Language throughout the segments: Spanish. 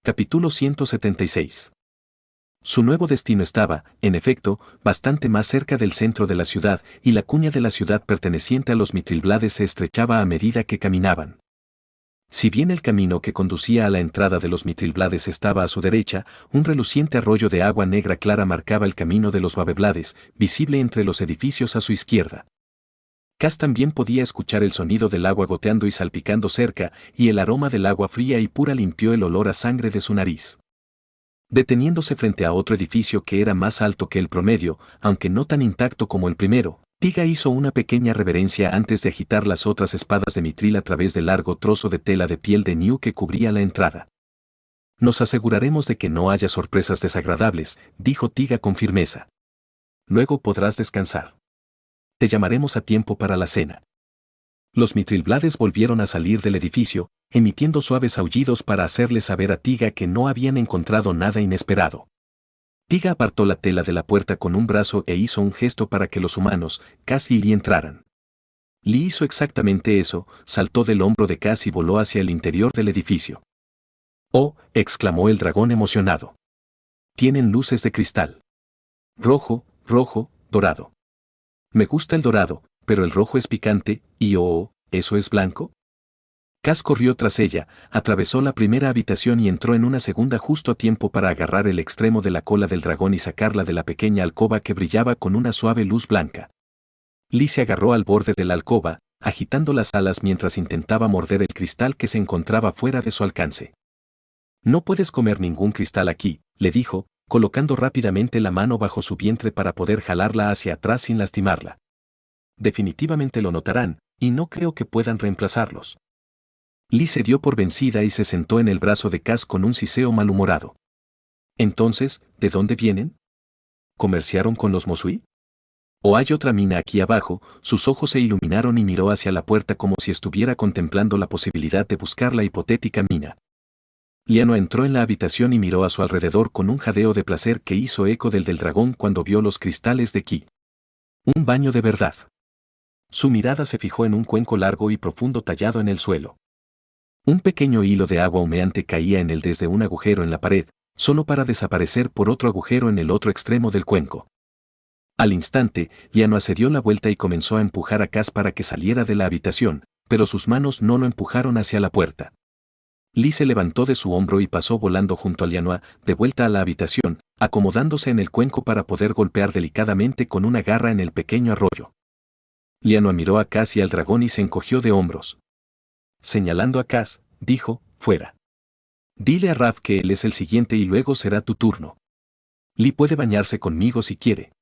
Capítulo 176. Su nuevo destino estaba, en efecto, bastante más cerca del centro de la ciudad, y la cuña de la ciudad perteneciente a los Mitrilblades se estrechaba a medida que caminaban. Si bien el camino que conducía a la entrada de los Mitrilblades estaba a su derecha, un reluciente arroyo de agua negra clara marcaba el camino de los Babeblades, visible entre los edificios a su izquierda. Cass también podía escuchar el sonido del agua goteando y salpicando cerca, y el aroma del agua fría y pura limpió el olor a sangre de su nariz. Deteniéndose frente a otro edificio que era más alto que el promedio, aunque no tan intacto como el primero, Tiga hizo una pequeña reverencia antes de agitar las otras espadas de mitril a través del largo trozo de tela de piel de ñu que cubría la entrada. Nos aseguraremos de que no haya sorpresas desagradables, dijo Tiga con firmeza. Luego podrás descansar. Te llamaremos a tiempo para la cena. Los Mitrilblades volvieron a salir del edificio, emitiendo suaves aullidos para hacerle saber a Tiga que no habían encontrado nada inesperado. Tiga apartó la tela de la puerta con un brazo e hizo un gesto para que los humanos, Cass y Lee entraran. Lee hizo exactamente eso, saltó del hombro de Cass y voló hacia el interior del edificio. ¡Oh!, exclamó el dragón emocionado. Tienen luces de cristal. Rojo, rojo, dorado. Me gusta el dorado, pero el rojo es picante, y ¿eso es blanco? Cass corrió tras ella, atravesó la primera habitación y entró en una segunda justo a tiempo para agarrar el extremo de la cola del dragón y sacarla de la pequeña alcoba que brillaba con una suave luz blanca. Lee se agarró al borde de la alcoba, agitando las alas mientras intentaba morder el cristal que se encontraba fuera de su alcance. No puedes comer ningún cristal aquí, le dijo, colocando rápidamente la mano bajo su vientre para poder jalarla hacia atrás sin lastimarla. Definitivamente lo notarán, y no creo que puedan reemplazarlos. Lee se dio por vencida y se sentó en el brazo de Cass con un siseo malhumorado. Entonces, ¿de dónde vienen? ¿Comerciaron con los Mosui? ¿O hay otra mina aquí abajo? Sus ojos se iluminaron y miró hacia la puerta como si estuviera contemplando la posibilidad de buscar la hipotética mina. Lyanna entró en la habitación y miró a su alrededor con un jadeo de placer que hizo eco del dragón cuando vio los cristales de ki. Un baño de verdad. Su mirada se fijó en un cuenco largo y profundo tallado en el suelo. Un pequeño hilo de agua humeante caía en él desde un agujero en la pared, solo para desaparecer por otro agujero en el otro extremo del cuenco. Al instante, Lyanna se dio la vuelta y comenzó a empujar a Cass para que saliera de la habitación, pero sus manos no lo empujaron hacia la puerta. Lee se levantó de su hombro y pasó volando junto a Lyanna, de vuelta a la habitación, acomodándose en el cuenco para poder golpear delicadamente con una garra en el pequeño arroyo. Lyanna miró a Cass y al dragón y se encogió de hombros. Señalando a Cass, dijo, fuera. Dile a Rav que él es el siguiente y luego será tu turno. Lee puede bañarse conmigo si quiere.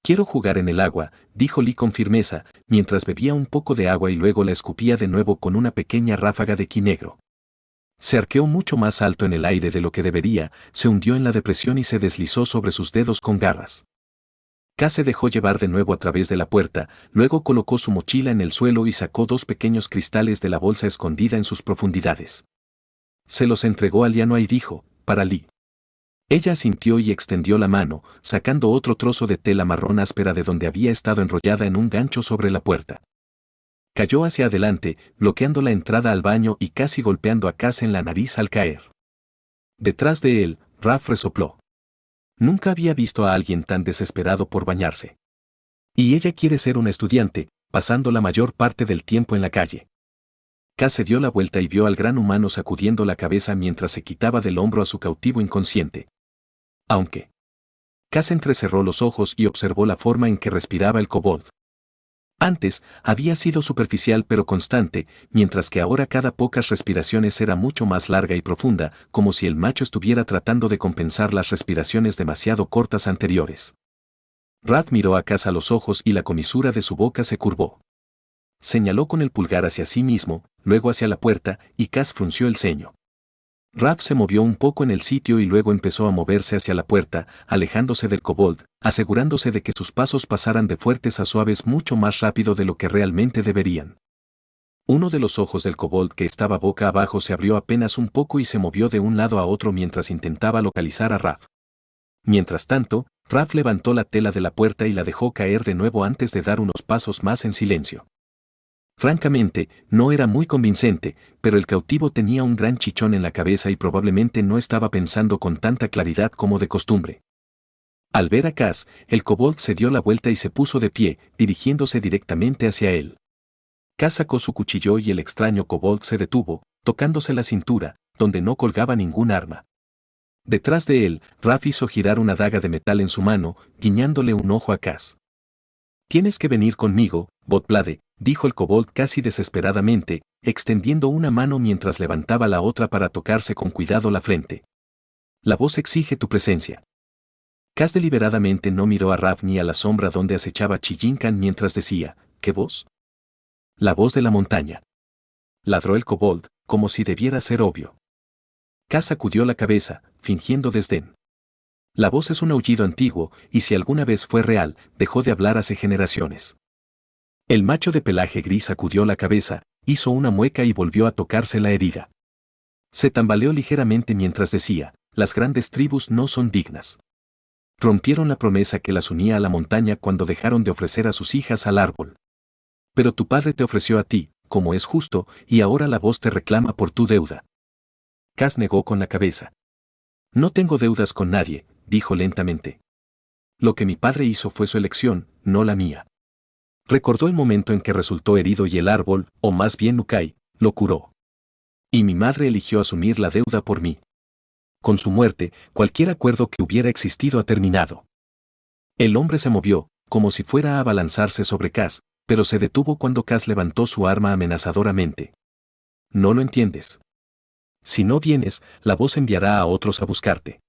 Quiero jugar en el agua, dijo Lee con firmeza, mientras bebía un poco de agua y luego la escupía de nuevo con una pequeña ráfaga de ki negro. Se arqueó mucho más alto en el aire de lo que debería, se hundió en la depresión y se deslizó sobre sus dedos con garras. Cass se dejó llevar de nuevo a través de la puerta, luego colocó su mochila en el suelo y sacó 2 pequeños cristales de la bolsa escondida en sus profundidades. Se los entregó a Lyanna y dijo, para Lee. Ella asintió y extendió la mano, sacando otro trozo de tela marrón áspera de donde había estado enrollada en un gancho sobre la puerta. Cayó hacia adelante, bloqueando la entrada al baño y casi golpeando a Cass en la nariz al caer. Detrás de él, Rav resopló. Nunca había visto a alguien tan desesperado por bañarse. Y ella quiere ser una estudiante, pasando la mayor parte del tiempo en la calle. Cass se dio la vuelta y vio al gran humano sacudiendo la cabeza mientras se quitaba del hombro a su cautivo inconsciente. Aunque. Cass entrecerró los ojos y observó la forma en que respiraba el kobold. Antes, había sido superficial pero constante, mientras que ahora cada pocas respiraciones era mucho más larga y profunda, como si el macho estuviera tratando de compensar las respiraciones demasiado cortas anteriores. Rav miró a Cass a los ojos y la comisura de su boca se curvó. Señaló con el pulgar hacia sí mismo, luego hacia la puerta, y Cass frunció el ceño. Rav se movió un poco en el sitio y luego empezó a moverse hacia la puerta, alejándose del kobold, asegurándose de que sus pasos pasaran de fuertes a suaves mucho más rápido de lo que realmente deberían. Uno de los ojos del kobold que estaba boca abajo se abrió apenas un poco y se movió de un lado a otro mientras intentaba localizar a Rav. Mientras tanto, Rav levantó la tela de la puerta y la dejó caer de nuevo antes de dar unos pasos más en silencio. Francamente, no era muy convincente, pero el cautivo tenía un gran chichón en la cabeza y probablemente no estaba pensando con tanta claridad como de costumbre. Al ver a Kaz, el kobold se dio la vuelta y se puso de pie, dirigiéndose directamente hacia él. Kaz sacó su cuchillo y el extraño kobold se detuvo, tocándose la cintura, donde no colgaba ningún arma. Detrás de él, Raph hizo girar una daga de metal en su mano, guiñándole un ojo a Kaz. «Tienes que venir conmigo, Botblade», dijo el kobold casi desesperadamente, extendiendo una mano mientras levantaba la otra para tocarse con cuidado la frente. «La voz exige tu presencia». Kaz deliberadamente no miró a Raph ni a la sombra donde acechaba Chillinkan mientras decía, «¿Qué voz?». «La voz de la montaña». Ladró el kobold, como si debiera ser obvio. Kaz sacudió la cabeza, fingiendo desdén. La voz es un aullido antiguo, y si alguna vez fue real, dejó de hablar hace generaciones. El macho de pelaje gris sacudió la cabeza, hizo una mueca y volvió a tocarse la herida. Se tambaleó ligeramente mientras decía, «Las grandes tribus no son dignas. Rompieron la promesa que las unía a la montaña cuando dejaron de ofrecer a sus hijas al árbol. Pero tu padre te ofreció a ti, como es justo, y ahora la voz te reclama por tu deuda». Kaz negó con la cabeza. «No tengo deudas con nadie», dijo lentamente. «Lo que mi padre hizo fue su elección, no la mía». Recordó el momento en que resultó herido y el árbol, o más bien Nukai, lo curó. «Y mi madre eligió asumir la deuda por mí. Con su muerte, cualquier acuerdo que hubiera existido ha terminado». El hombre se movió, como si fuera a abalanzarse sobre Kaz, pero se detuvo cuando Kaz levantó su arma amenazadoramente. «No lo entiendes. Si no vienes, la voz enviará a otros a buscarte.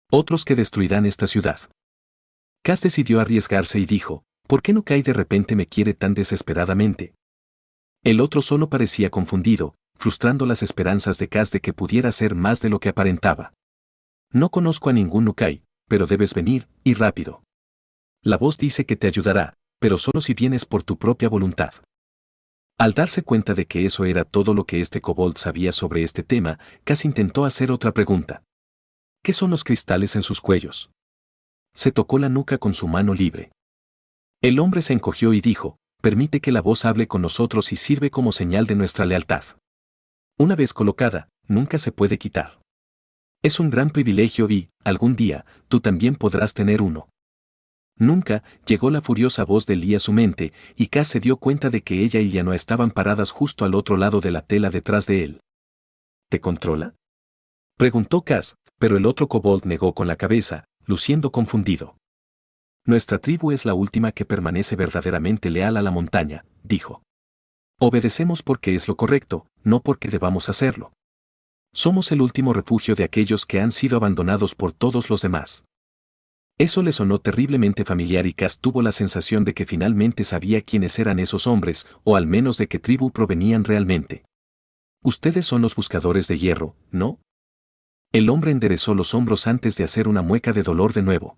Otros que destruirán esta ciudad». Kaz decidió arriesgarse y dijo, «¿Por qué Nukai de repente me quiere tan desesperadamente?». El otro solo parecía confundido, frustrando las esperanzas de Kaz de que pudiera ser más de lo que aparentaba. «No conozco a ningún Nukai, pero debes venir, y rápido. La voz dice que te ayudará, pero solo si vienes por tu propia voluntad». Al darse cuenta de que eso era todo lo que este kobold sabía sobre este tema, Kaz intentó hacer otra pregunta. «¿Qué son los cristales en sus cuellos?». Se tocó la nuca con su mano libre. El hombre se encogió y dijo, «Permite que la voz hable con nosotros y sirve como señal de nuestra lealtad. Una vez colocada, nunca se puede quitar. Es un gran privilegio y, algún día, tú también podrás tener uno». Nunca, llegó la furiosa voz de Lee a su mente, y Kaz se dio cuenta de que ella y Lianoa estaban paradas justo al otro lado de la tela detrás de él. «¿Te controla?», preguntó Kaz, pero el otro kobold negó con la cabeza, luciendo confundido. «Nuestra tribu es la última que permanece verdaderamente leal a la montaña», dijo. «Obedecemos porque es lo correcto, no porque debamos hacerlo. Somos el último refugio de aquellos que han sido abandonados por todos los demás». Eso le sonó terriblemente familiar y Kaz tuvo la sensación de que finalmente sabía quiénes eran esos hombres, o al menos de qué tribu provenían realmente. «Ustedes son los buscadores de hierro, ¿no?». El hombre enderezó los hombros antes de hacer una mueca de dolor de nuevo.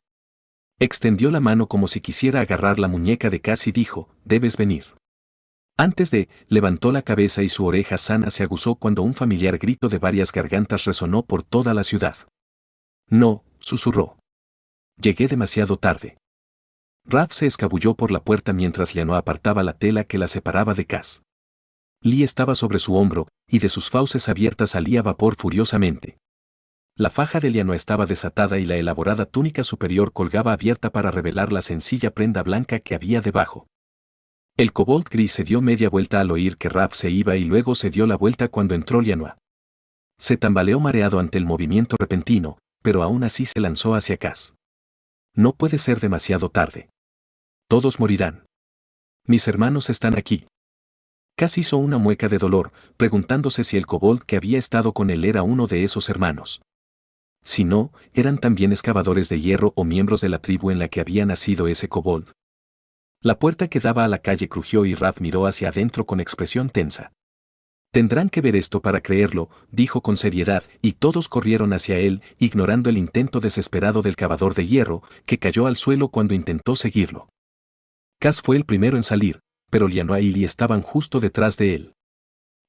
Extendió la mano como si quisiera agarrar la muñeca de Kaz y dijo, «Debes venir». Antes de, levantó la cabeza y su oreja sana se aguzó cuando un familiar grito de varias gargantas resonó por toda la ciudad. «No», susurró. «Llegué demasiado tarde». Raph se escabulló por la puerta mientras Lianoa apartaba la tela que la separaba de Kaz. Lee estaba sobre su hombro, y de sus fauces abiertas salía vapor furiosamente. La faja de Lianoa estaba desatada y la elaborada túnica superior colgaba abierta para revelar la sencilla prenda blanca que había debajo. El kobold gris se dio media vuelta al oír que Raph se iba y luego se dio la vuelta cuando entró Lianoa. Se tambaleó mareado ante el movimiento repentino, pero aún así se lanzó hacia Kaz. «No puede ser demasiado tarde. Todos morirán. Mis hermanos están aquí». Kaz hizo una mueca de dolor, preguntándose si el kobold que había estado con él era uno de esos hermanos. Si no, ¿eran también excavadores de hierro o miembros de la tribu en la que había nacido ese kobold? La puerta que daba a la calle crujió y Raph miró hacia adentro con expresión tensa. «Tendrán que ver esto para creerlo», dijo con seriedad, y todos corrieron hacia él, ignorando el intento desesperado del cavador de hierro, que cayó al suelo cuando intentó seguirlo. Kaz fue el primero en salir, pero Lianoa y Lee estaban justo detrás de él.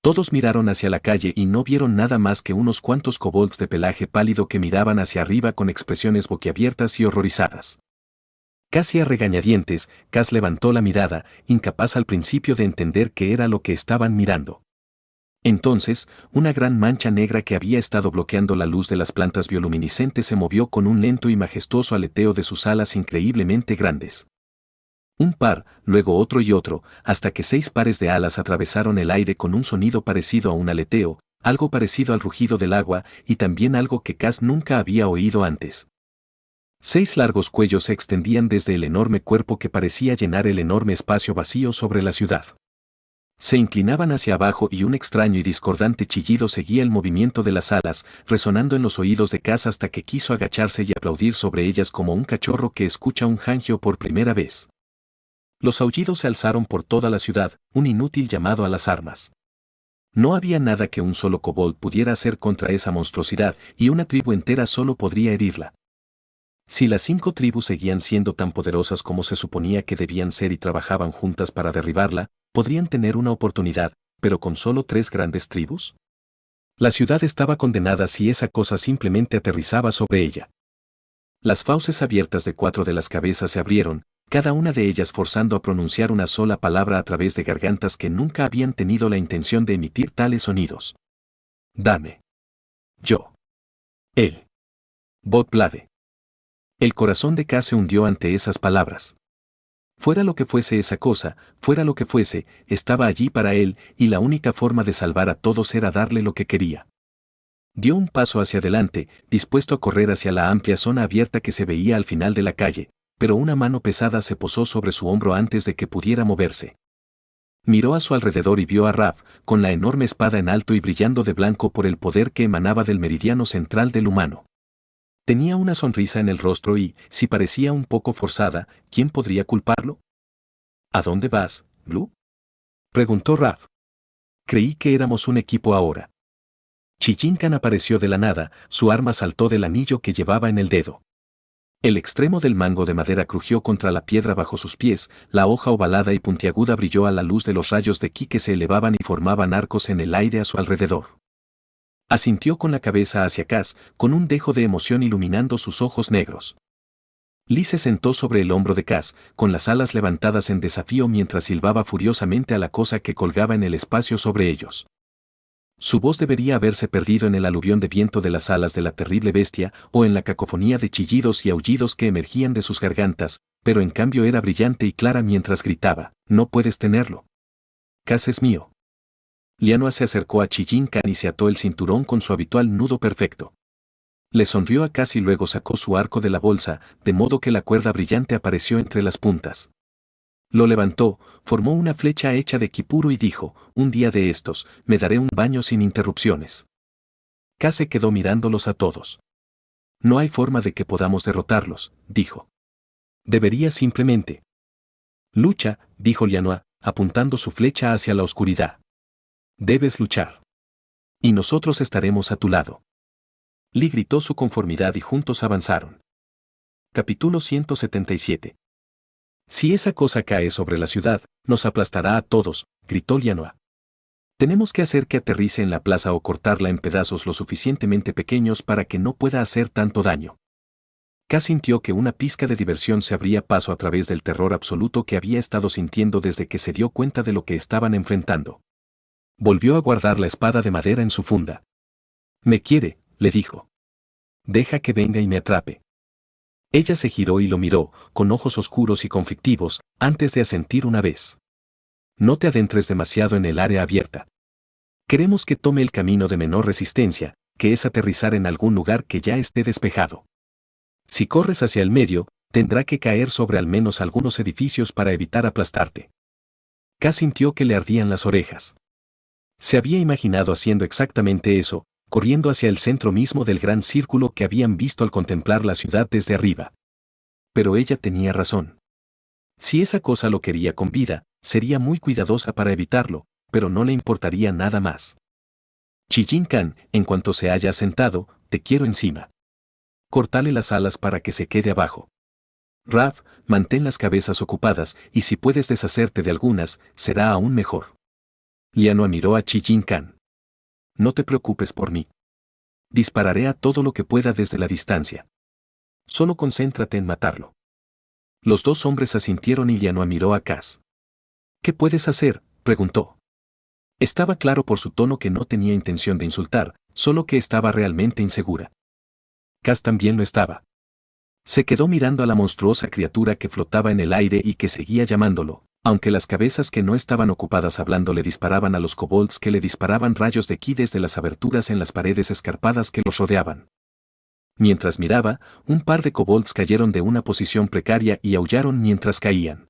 Todos miraron hacia la calle y no vieron nada más que unos cuantos kobolds de pelaje pálido que miraban hacia arriba con expresiones boquiabiertas y horrorizadas. Casi a regañadientes, Cas levantó la mirada, incapaz al principio de entender qué era lo que estaban mirando. Entonces, una gran mancha negra que había estado bloqueando la luz de las plantas bioluminiscentes se movió con un lento y majestuoso aleteo de sus alas increíblemente grandes. Un par, luego otro y otro, hasta que 6 pares de alas atravesaron el aire con un sonido parecido a un aleteo, algo parecido al rugido del agua y también algo que Cas nunca había oído antes. 6 largos cuellos se extendían desde el enorme cuerpo que parecía llenar el enorme espacio vacío sobre la ciudad. Se inclinaban hacia abajo y un extraño y discordante chillido seguía el movimiento de las alas, resonando en los oídos de Cas hasta que quiso agacharse y aplaudir sobre ellas como un cachorro que escucha un jangio por primera vez. Los aullidos se alzaron por toda la ciudad, un inútil llamado a las armas. No había nada que un solo kobold pudiera hacer contra esa monstruosidad, y una tribu entera solo podría herirla. Si las 5 tribus seguían siendo tan poderosas como se suponía que debían ser y trabajaban juntas para derribarla, podrían tener una oportunidad, pero con solo 3 grandes tribus. La ciudad estaba condenada si esa cosa simplemente aterrizaba sobre ella. Las fauces abiertas de 4 de las cabezas se abrieron, cada una de ellas forzando a pronunciar una sola palabra a través de gargantas que nunca habían tenido la intención de emitir tales sonidos. Dame. Yo. Él. Botblade. El corazón de Cas se hundió ante esas palabras. Fuera lo que fuese esa cosa, fuera lo que fuese, estaba allí para él, y la única forma de salvar a todos era darle lo que quería. Dio un paso hacia adelante, dispuesto a correr hacia la amplia zona abierta que se veía al final de la calle, pero una mano pesada se posó sobre su hombro antes de que pudiera moverse. Miró a su alrededor y vio a Rav, con la enorme espada en alto y brillando de blanco por el poder que emanaba del meridiano central del humano. Tenía una sonrisa en el rostro y, si parecía un poco forzada, ¿quién podría culparlo? ¿A dónde vas, Blue? Preguntó Rav. Creí que éramos un equipo ahora. Chichincan apareció de la nada, su arma saltó del anillo que llevaba en el dedo. El extremo del mango de madera crujió contra la piedra bajo sus pies, la hoja ovalada y puntiaguda brilló a la luz de los rayos de ki que se elevaban y formaban arcos en el aire a su alrededor. Asintió con la cabeza hacia Cas, con un dejo de emoción iluminando sus ojos negros. Lee se sentó sobre el hombro de Cas, con las alas levantadas en desafío mientras silbaba furiosamente a la cosa que colgaba en el espacio sobre ellos. Su voz debería haberse perdido en el aluvión de viento de las alas de la terrible bestia o en la cacofonía de chillidos y aullidos que emergían de sus gargantas, pero en cambio era brillante y clara mientras gritaba, «No puedes tenerlo. Cas es mío». Lianoa se acercó a Chichincan y se ató el cinturón con su habitual nudo perfecto. Le sonrió a Cas y luego sacó su arco de la bolsa, de modo que la cuerda brillante apareció entre las puntas. Lo levantó, formó una flecha hecha de ki puro y dijo, «Un día de estos, me daré un baño sin interrupciones». Cas se quedó mirándolos a todos. «No hay forma de que podamos derrotarlos», dijo. «Debería simplemente». «Lucha», dijo Lianoa, apuntando su flecha hacia la oscuridad. «Debes luchar. Y nosotros estaremos a tu lado». Lee gritó su conformidad y juntos avanzaron. Capítulo 177. «Si esa cosa cae sobre la ciudad, nos aplastará a todos», gritó Lianoa. «Tenemos que hacer que aterrice en la plaza o cortarla en pedazos lo suficientemente pequeños para que no pueda hacer tanto daño». Cas sintió que una pizca de diversión se abría paso a través del terror absoluto que había estado sintiendo desde que se dio cuenta de lo que estaban enfrentando. Volvió a guardar la espada de madera en su funda. «Me quiere», le dijo. «Deja que venga y me atrape». Ella se giró y lo miró, con ojos oscuros y conflictivos, antes de asentir una vez. «No te adentres demasiado en el área abierta. Queremos que tome el camino de menor resistencia, que es aterrizar en algún lugar que ya esté despejado. Si corres hacia el medio, tendrá que caer sobre al menos algunos edificios para evitar aplastarte». Cas sintió que le ardían las orejas. Se había imaginado haciendo exactamente eso, corriendo hacia el centro mismo del gran círculo que habían visto al contemplar la ciudad desde arriba. Pero ella tenía razón. Si esa cosa lo quería con vida, sería muy cuidadosa para evitarlo, pero no le importaría nada más. «Chichincan, en cuanto se haya sentado, te quiero encima. Cortale las alas para que se quede abajo. Rav, mantén las cabezas ocupadas, y si puedes deshacerte de algunas, será aún mejor». Lianoa miró a Chichincan. «No te preocupes por mí. Dispararé a todo lo que pueda desde la distancia. Solo concéntrate en matarlo». Los dos hombres asintieron y Lianoa miró a Cass. ¿Qué puedes hacer?, preguntó. Estaba claro por su tono que no tenía intención de insultar, solo que estaba realmente insegura. Cass también lo estaba. Se quedó mirando a la monstruosa criatura que flotaba en el aire y que seguía llamándolo, aunque las cabezas que no estaban ocupadas hablando le disparaban a los kobolds que le disparaban rayos de ki desde las aberturas en las paredes escarpadas que los rodeaban. Mientras miraba, un par de kobolds cayeron de una posición precaria y aullaron mientras caían.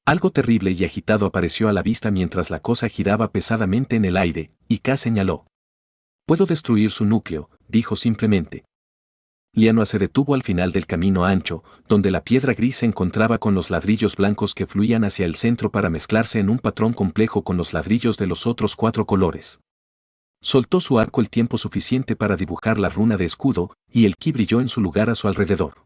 Algo terrible y agitado apareció a la vista mientras la cosa giraba pesadamente en el aire, y Cass señaló. «Puedo destruir su núcleo», dijo simplemente. Lianoa se detuvo al final del camino ancho, donde la piedra gris se encontraba con los ladrillos blancos que fluían hacia el centro para mezclarse en un patrón complejo con los ladrillos de los otros 4 colores. Soltó su arco el tiempo suficiente para dibujar la runa de escudo, y el ki brilló en su lugar a su alrededor.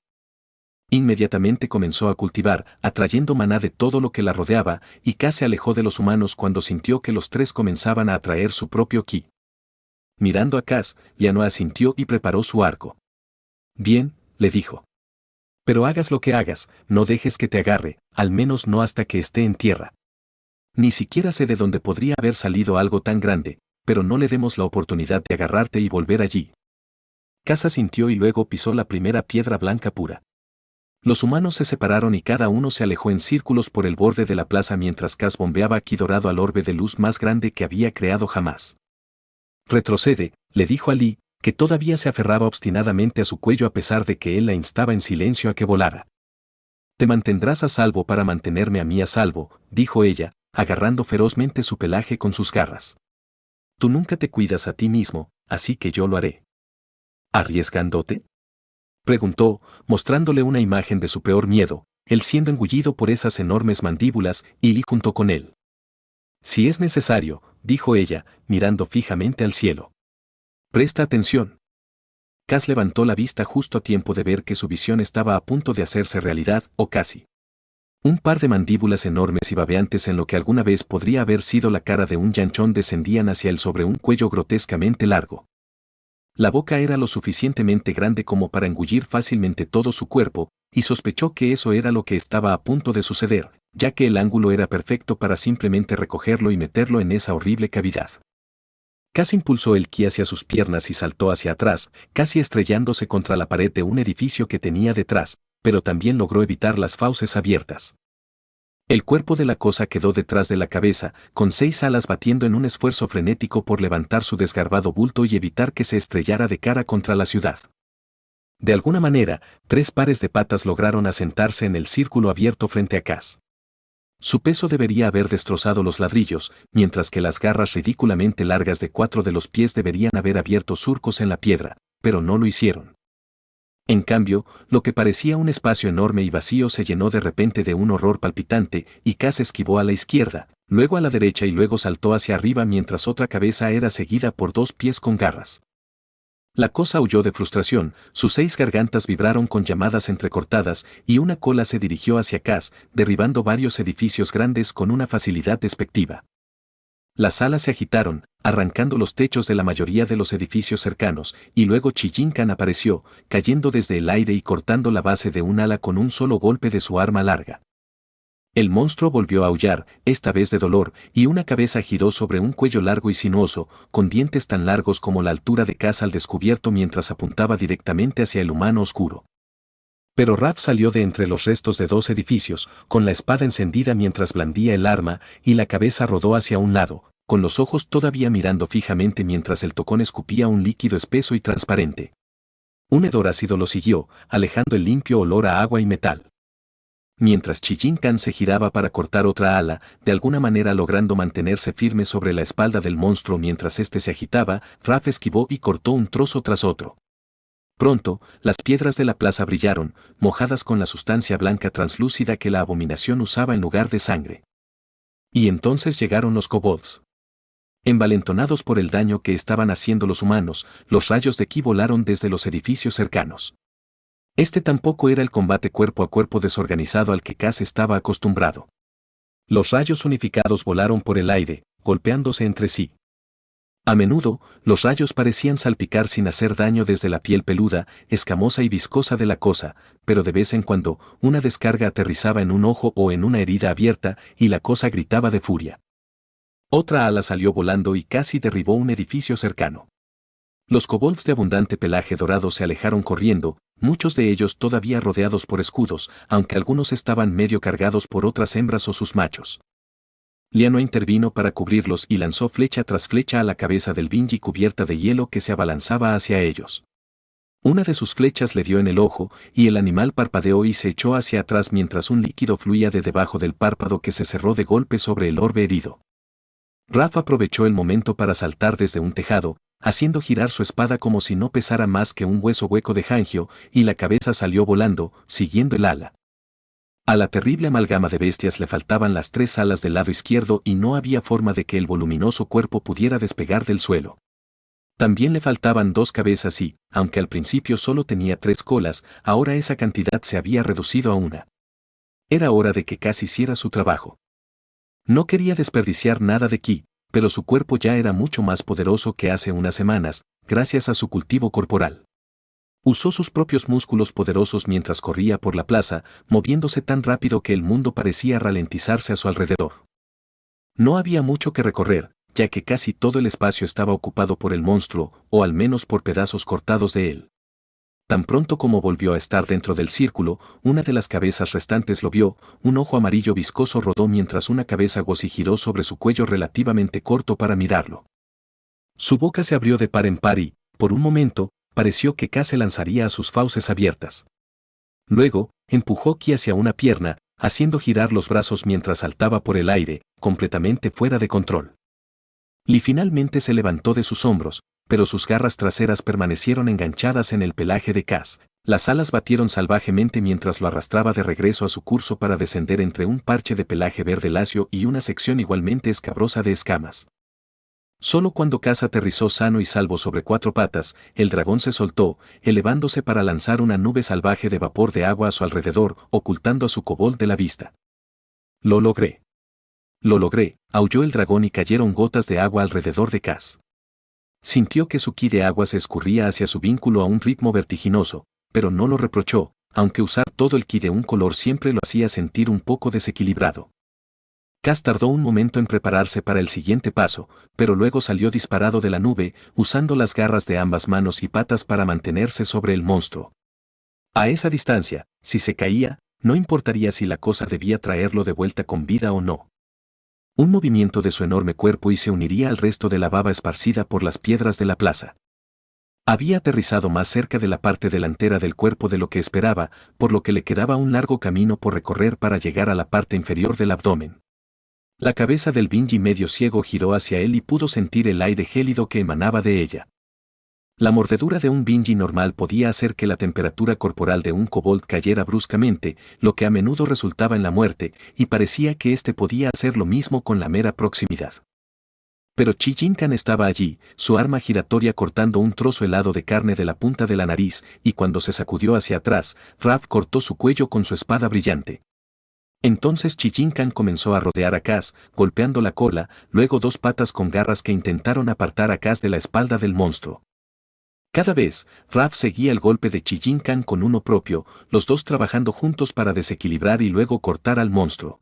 Inmediatamente comenzó a cultivar, atrayendo maná de todo lo que la rodeaba, y Cass se alejó de los humanos cuando sintió que los 3 comenzaban a atraer su propio ki. Mirando a Cass, Lianoa asintió y preparó su arco. «Bien», le dijo. «Pero hagas lo que hagas, no dejes que te agarre, al menos no hasta que esté en tierra. Ni siquiera sé de dónde podría haber salido algo tan grande, pero no le demos la oportunidad de agarrarte y volver allí». Cass asintió y luego pisó la primera piedra blanca pura. Los humanos se separaron y cada uno se alejó en círculos por el borde de la plaza mientras Cass bombeaba ki dorado al orbe de luz más grande que había creado jamás. «Retrocede», le dijo a Lee, que todavía se aferraba obstinadamente a su cuello a pesar de que él la instaba en silencio a que volara. «Te mantendrás a salvo para mantenerme a mí a salvo», dijo ella, agarrando ferozmente su pelaje con sus garras. «Tú nunca te cuidas a ti mismo, así que yo lo haré». «¿Arriesgándote?», preguntó, mostrándole una imagen de su peor miedo, él siendo engullido por esas enormes mandíbulas y Lee junto con él. «Si es necesario», dijo ella, mirando fijamente al cielo. «Presta atención». Cass levantó la vista justo a tiempo de ver que su visión estaba a punto de hacerse realidad, o casi. Un par de mandíbulas enormes y babeantes en lo que alguna vez podría haber sido la cara de un yanchón descendían hacia él sobre un cuello grotescamente largo. La boca era lo suficientemente grande como para engullir fácilmente todo su cuerpo, y sospechó que eso era lo que estaba a punto de suceder, ya que el ángulo era perfecto para simplemente recogerlo y meterlo en esa horrible cavidad. Cass impulsó el ki hacia sus piernas y saltó hacia atrás, casi estrellándose contra la pared de un edificio que tenía detrás, pero también logró evitar las fauces abiertas. El cuerpo de la cosa quedó detrás de la cabeza, con 6 alas batiendo en un esfuerzo frenético por levantar su desgarbado bulto y evitar que se estrellara de cara contra la ciudad. De alguna manera, 3 pares de patas lograron asentarse en el círculo abierto frente a Cass. Su peso debería haber destrozado los ladrillos, mientras que las garras ridículamente largas de 4 de los pies deberían haber abierto surcos en la piedra, pero no lo hicieron. En cambio, lo que parecía un espacio enorme y vacío se llenó de repente de un horror palpitante, y Cass esquivó a la izquierda, luego a la derecha y luego saltó hacia arriba mientras otra cabeza era seguida por 2 pies con garras. La cosa aulló de frustración, sus 6 gargantas vibraron con llamadas entrecortadas y una cola se dirigió hacia Cass, derribando varios edificios grandes con una facilidad despectiva. Las alas se agitaron, arrancando los techos de la mayoría de los edificios cercanos, y luego Chijinkan apareció, cayendo desde el aire y cortando la base de un ala con un solo golpe de su arma larga. El monstruo volvió a aullar, esta vez de dolor, y una cabeza giró sobre un cuello largo y sinuoso, con dientes tan largos como la altura de Cass al descubierto mientras apuntaba directamente hacia el humano oscuro. Pero Raph salió de entre los restos de 2 edificios, con la espada encendida mientras blandía el arma, y la cabeza rodó hacia un lado, con los ojos todavía mirando fijamente mientras el tocón escupía un líquido espeso y transparente. Un hedor ácido lo siguió, alejando el limpio olor a agua y metal. Mientras Chijinkan se giraba para cortar otra ala, de alguna manera logrando mantenerse firme sobre la espalda del monstruo mientras éste se agitaba, Raph esquivó y cortó un trozo tras otro. Pronto, las piedras de la plaza brillaron, mojadas con la sustancia blanca translúcida que la abominación usaba en lugar de sangre. Y entonces llegaron los kobolds. Envalentonados por el daño que estaban haciendo los humanos, los rayos de ki volaron desde los edificios cercanos. Este tampoco era el combate cuerpo a cuerpo desorganizado al que Cass estaba acostumbrado. Los rayos unificados volaron por el aire, golpeándose entre sí. A menudo, los rayos parecían salpicar sin hacer daño desde la piel peluda, escamosa y viscosa de la cosa, pero de vez en cuando, una descarga aterrizaba en un ojo o en una herida abierta, y la cosa gritaba de furia. Otra ala salió volando y casi derribó un edificio cercano. Los kobolds de abundante pelaje dorado se alejaron corriendo, muchos de ellos todavía rodeados por escudos, aunque algunos estaban medio cargados por otras hembras o sus machos. Liano intervino para cubrirlos y lanzó flecha tras flecha a la cabeza del Binji cubierta de hielo que se abalanzaba hacia ellos. Una de sus flechas le dio en el ojo, y el animal parpadeó y se echó hacia atrás mientras un líquido fluía de debajo del párpado que se cerró de golpe sobre el orbe herido. Raph aprovechó el momento para saltar desde un tejado, haciendo girar su espada como si no pesara más que un hueso hueco de Hangio, y la cabeza salió volando, siguiendo el ala. A la terrible amalgama de bestias le faltaban las 3 alas del lado izquierdo y no había forma de que el voluminoso cuerpo pudiera despegar del suelo. También le faltaban 2 cabezas y, aunque al principio solo tenía 3 colas, ahora esa cantidad se había reducido a 1. Era hora de que Cass hiciera su trabajo. No quería desperdiciar nada de ki, pero su cuerpo ya era mucho más poderoso que hace unas semanas, gracias a su cultivo corporal. Usó sus propios músculos poderosos mientras corría por la plaza, moviéndose tan rápido que el mundo parecía ralentizarse a su alrededor. No había mucho que recorrer, ya que casi todo el espacio estaba ocupado por el monstruo, o al menos por pedazos cortados de él. Tan pronto como volvió a estar dentro del círculo, una de las cabezas restantes lo vio, un ojo amarillo viscoso rodó mientras una cabeza Gozi giró sobre su cuello relativamente corto para mirarlo. Su boca se abrió de par en par y, por un momento, pareció que Cass se lanzaría a sus fauces abiertas. Luego, empujó Ki hacia una pierna, haciendo girar los brazos mientras saltaba por el aire, completamente fuera de control. Li finalmente se levantó de sus hombros, pero sus garras traseras permanecieron enganchadas en el pelaje de Cass. Las alas batieron salvajemente mientras lo arrastraba de regreso a su curso para descender entre un parche de pelaje verde lacio y una sección igualmente escabrosa de escamas. Solo cuando Cass aterrizó sano y salvo sobre 4 patas, el dragón se soltó, elevándose para lanzar una nube salvaje de vapor de agua a su alrededor, ocultando a su kobold de la vista. Lo logré. Lo logré, aulló el dragón y cayeron gotas de agua alrededor de Cass. Sintió que su ki de agua se escurría hacia su vínculo a un ritmo vertiginoso, pero no lo reprochó, aunque usar todo el ki de un color siempre lo hacía sentir un poco desequilibrado. Cass tardó un momento en prepararse para el siguiente paso, pero luego salió disparado de la nube, usando las garras de ambas manos y patas para mantenerse sobre el monstruo. A esa distancia, si se caía, no importaría si la cosa debía traerlo de vuelta con vida o no. Un movimiento de su enorme cuerpo y se uniría al resto de la baba esparcida por las piedras de la plaza. Había aterrizado más cerca de la parte delantera del cuerpo de lo que esperaba, por lo que le quedaba un largo camino por recorrer para llegar a la parte inferior del abdomen. La cabeza del Binji medio ciego giró hacia él y pudo sentir el aire gélido que emanaba de ella. La mordedura de un Binji normal podía hacer que la temperatura corporal de un kobold cayera bruscamente, lo que a menudo resultaba en la muerte, y parecía que éste podía hacer lo mismo con la mera proximidad. Pero Chi Jinkan estaba allí, su arma giratoria cortando un trozo helado de carne de la punta de la nariz, y cuando se sacudió hacia atrás, Raph cortó su cuello con su espada brillante. Entonces Chi Jinkan comenzó a rodear a Cass, golpeando la cola, luego 2 patas con garras que intentaron apartar a Cass de la espalda del monstruo. Cada vez, Raph seguía el golpe de Chi Jinkan con uno propio, los dos trabajando juntos para desequilibrar y luego cortar al monstruo.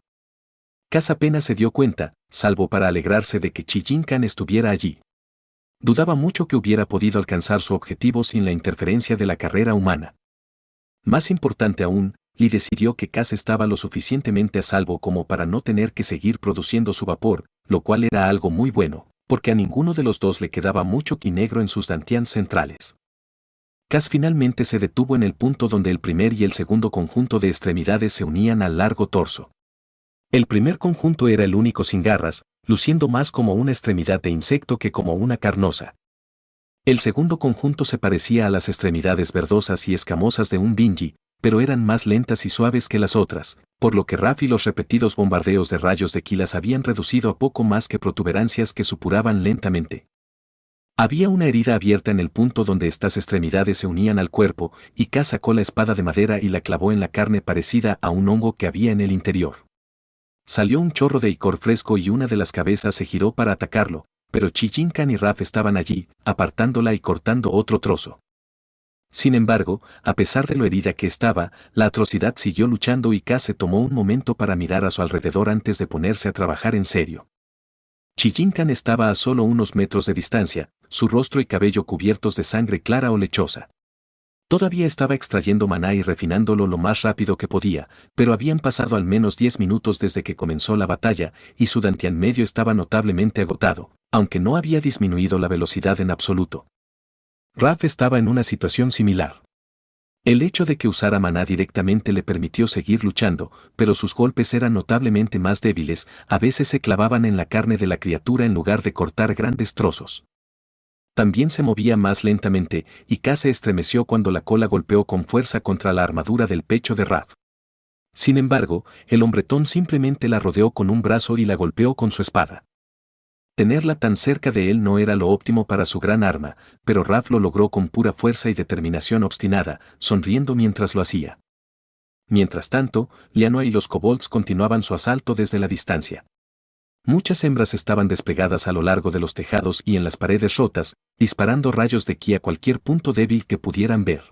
Cass apenas se dio cuenta, salvo para alegrarse de que Chi Jinkan estuviera allí. Dudaba mucho que hubiera podido alcanzar su objetivo sin la interferencia de la carrera humana. Más importante aún, Li decidió que Cass estaba lo suficientemente a salvo como para no tener que seguir produciendo su vapor, lo cual era algo muy bueno, porque a ninguno de los dos le quedaba mucho ki negro en sus dantians centrales. Cass finalmente se detuvo en el punto donde el primer y el segundo conjunto de extremidades se unían al largo torso. El primer conjunto era el único sin garras, luciendo más como una extremidad de insecto que como una carnosa. El segundo conjunto se parecía a las extremidades verdosas y escamosas de un Binji, pero eran más lentas y suaves que las otras, por lo que Raph y los repetidos bombardeos de rayos de ki las habían reducido a poco más que protuberancias que supuraban lentamente. Había una herida abierta en el punto donde estas extremidades se unían al cuerpo, y Cass sacó la espada de madera y la clavó en la carne parecida a un hongo que había en el interior. Salió un chorro de icor fresco y una de las cabezas se giró para atacarlo, pero Chijinkan y Raph estaban allí, apartándola y cortando otro trozo. Sin embargo, a pesar de lo herida que estaba, la atrocidad siguió luchando y Kaz se tomó un momento para mirar a su alrededor antes de ponerse a trabajar en serio. Chijinkan estaba a solo unos metros de distancia, su rostro y cabello cubiertos de sangre clara o lechosa. Todavía estaba extrayendo maná y refinándolo lo más rápido que podía, pero habían pasado al menos 10 minutos desde que comenzó la batalla, y su dantian medio estaba notablemente agotado, aunque no había disminuido la velocidad en absoluto. Raph estaba en una situación similar. El hecho de que usara maná directamente le permitió seguir luchando, pero sus golpes eran notablemente más débiles, a veces se clavaban en la carne de la criatura en lugar de cortar grandes trozos. También se movía más lentamente, y Kaz se estremeció cuando la cola golpeó con fuerza contra la armadura del pecho de Raph. Sin embargo, el hombretón simplemente la rodeó con un brazo y la golpeó con su espada. Tenerla tan cerca de él no era lo óptimo para su gran arma, pero Raph lo logró con pura fuerza y determinación obstinada, sonriendo mientras lo hacía. Mientras tanto, Lyanna y los kobolds continuaban su asalto desde la distancia. Muchas hembras estaban desplegadas a lo largo de los tejados y en las paredes rotas, disparando rayos de ki a cualquier punto débil que pudieran ver.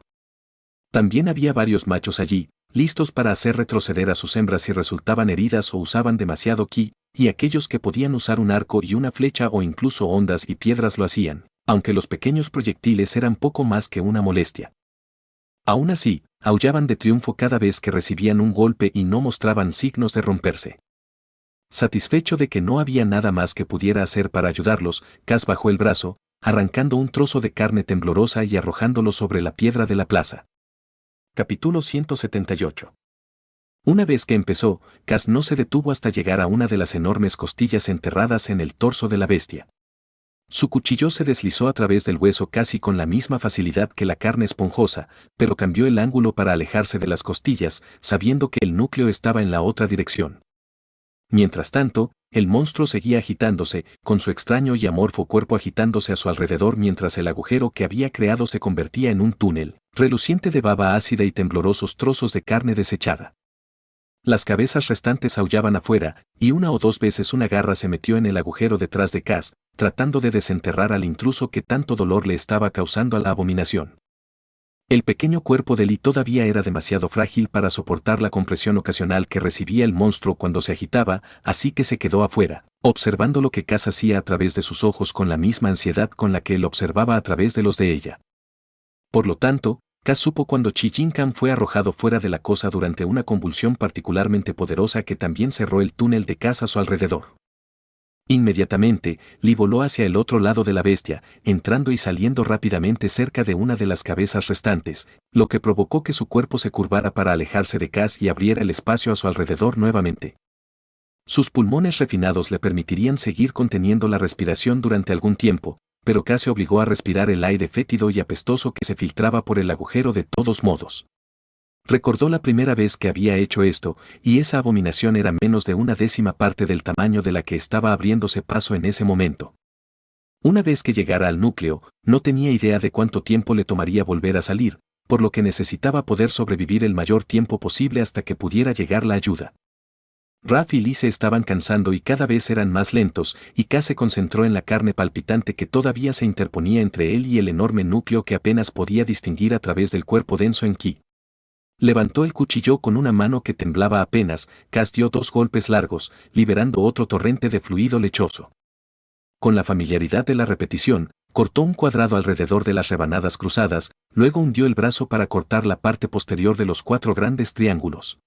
También había varios machos allí, listos para hacer retroceder a sus hembras si resultaban heridas o usaban demasiado ki, y aquellos que podían usar un arco y una flecha o incluso ondas y piedras lo hacían, aunque los pequeños proyectiles eran poco más que una molestia. Aún así, aullaban de triunfo cada vez que recibían un golpe y no mostraban signos de romperse. Satisfecho de que no había nada más que pudiera hacer para ayudarlos, Kaz bajó el brazo, arrancando un trozo de carne temblorosa y arrojándolo sobre la piedra de la plaza. Capítulo 178. Una vez que empezó, Kaz no se detuvo hasta llegar a una de las enormes costillas enterradas en el torso de la bestia. Su cuchillo se deslizó a través del hueso casi con la misma facilidad que la carne esponjosa, pero cambió el ángulo para alejarse de las costillas, sabiendo que el núcleo estaba en la otra dirección. Mientras tanto, el monstruo seguía agitándose, con su extraño y amorfo cuerpo agitándose a su alrededor mientras el agujero que había creado se convertía en un túnel, reluciente de baba ácida y temblorosos trozos de carne desechada. Las cabezas restantes aullaban afuera, y una o dos veces una garra se metió en el agujero detrás de Kaz, tratando de desenterrar al intruso que tanto dolor le estaba causando a la abominación. El pequeño cuerpo de Lee todavía era demasiado frágil para soportar la compresión ocasional que recibía el monstruo cuando se agitaba, así que se quedó afuera, observando lo que Kaz hacía a través de sus ojos con la misma ansiedad con la que él observaba a través de los de ella. Por lo tanto, Kaz supo cuando Chijinkan fue arrojado fuera de la cosa durante una convulsión particularmente poderosa que también cerró el túnel de Kaz a su alrededor. Inmediatamente, Lee voló hacia el otro lado de la bestia, entrando y saliendo rápidamente cerca de una de las cabezas restantes, lo que provocó que su cuerpo se curvara para alejarse de Kaz y abriera el espacio a su alrededor nuevamente. Sus pulmones refinados le permitirían seguir conteniendo la respiración durante algún tiempo, pero Kaz se obligó a respirar el aire fétido y apestoso que se filtraba por el agujero de todos modos. Recordó la primera vez que había hecho esto, y esa abominación era menos de una décima parte del tamaño de la que estaba abriéndose paso en ese momento. Una vez que llegara al núcleo, no tenía idea de cuánto tiempo le tomaría volver a salir, por lo que necesitaba poder sobrevivir el mayor tiempo posible hasta que pudiera llegar la ayuda. Raph y Lee se estaban cansando y cada vez eran más lentos, y Kaz se concentró en la carne palpitante que todavía se interponía entre él y el enorme núcleo que apenas podía distinguir a través del cuerpo denso en ki. Levantó el cuchillo con una mano que temblaba apenas, Kaz dio 2 golpes largos, liberando otro torrente de fluido lechoso. Con la familiaridad de la repetición, cortó un cuadrado alrededor de las rebanadas cruzadas, luego hundió el brazo para cortar la parte posterior de los 4 grandes triángulos.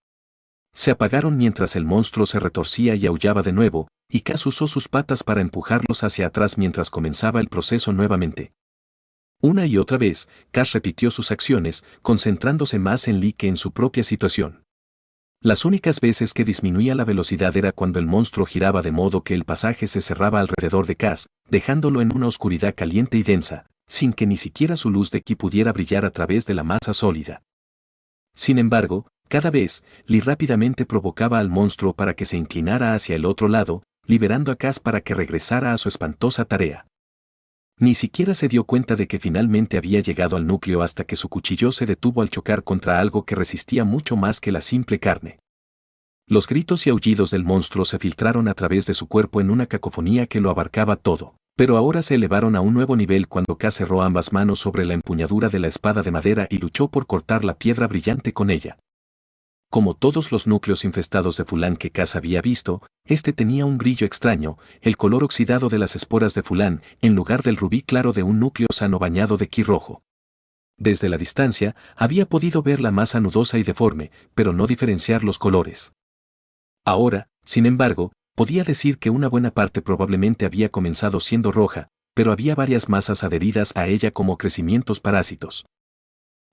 Se apagaron mientras el monstruo se retorcía y aullaba de nuevo, y Kaz usó sus patas para empujarlos hacia atrás mientras comenzaba el proceso nuevamente. Una y otra vez, Kaz repitió sus acciones, concentrándose más en Lee que en su propia situación. Las únicas veces que disminuía la velocidad era cuando el monstruo giraba de modo que el pasaje se cerraba alrededor de Kaz, dejándolo en una oscuridad caliente y densa, sin que ni siquiera su luz de ki pudiera brillar a través de la masa sólida. Sin embargo, cada vez, Lee rápidamente provocaba al monstruo para que se inclinara hacia el otro lado, liberando a Kaz para que regresara a su espantosa tarea. Ni siquiera se dio cuenta de que finalmente había llegado al núcleo hasta que su cuchillo se detuvo al chocar contra algo que resistía mucho más que la simple carne. Los gritos y aullidos del monstruo se filtraron a través de su cuerpo en una cacofonía que lo abarcaba todo, Pero ahora se elevaron a un nuevo nivel cuando K cerró ambas manos sobre la empuñadura de la espada de madera y luchó por cortar la piedra brillante con ella. Como todos los núcleos infestados de fulán que K había visto, este tenía un brillo extraño, el color oxidado de las esporas de fulán, en lugar del rubí claro de un núcleo sano bañado de ki rojo. Desde la distancia, había podido ver la masa nudosa y deforme, pero no diferenciar los colores. Ahora, sin embargo, podía decir que una buena parte probablemente había comenzado siendo roja, pero había varias masas adheridas a ella como crecimientos parásitos.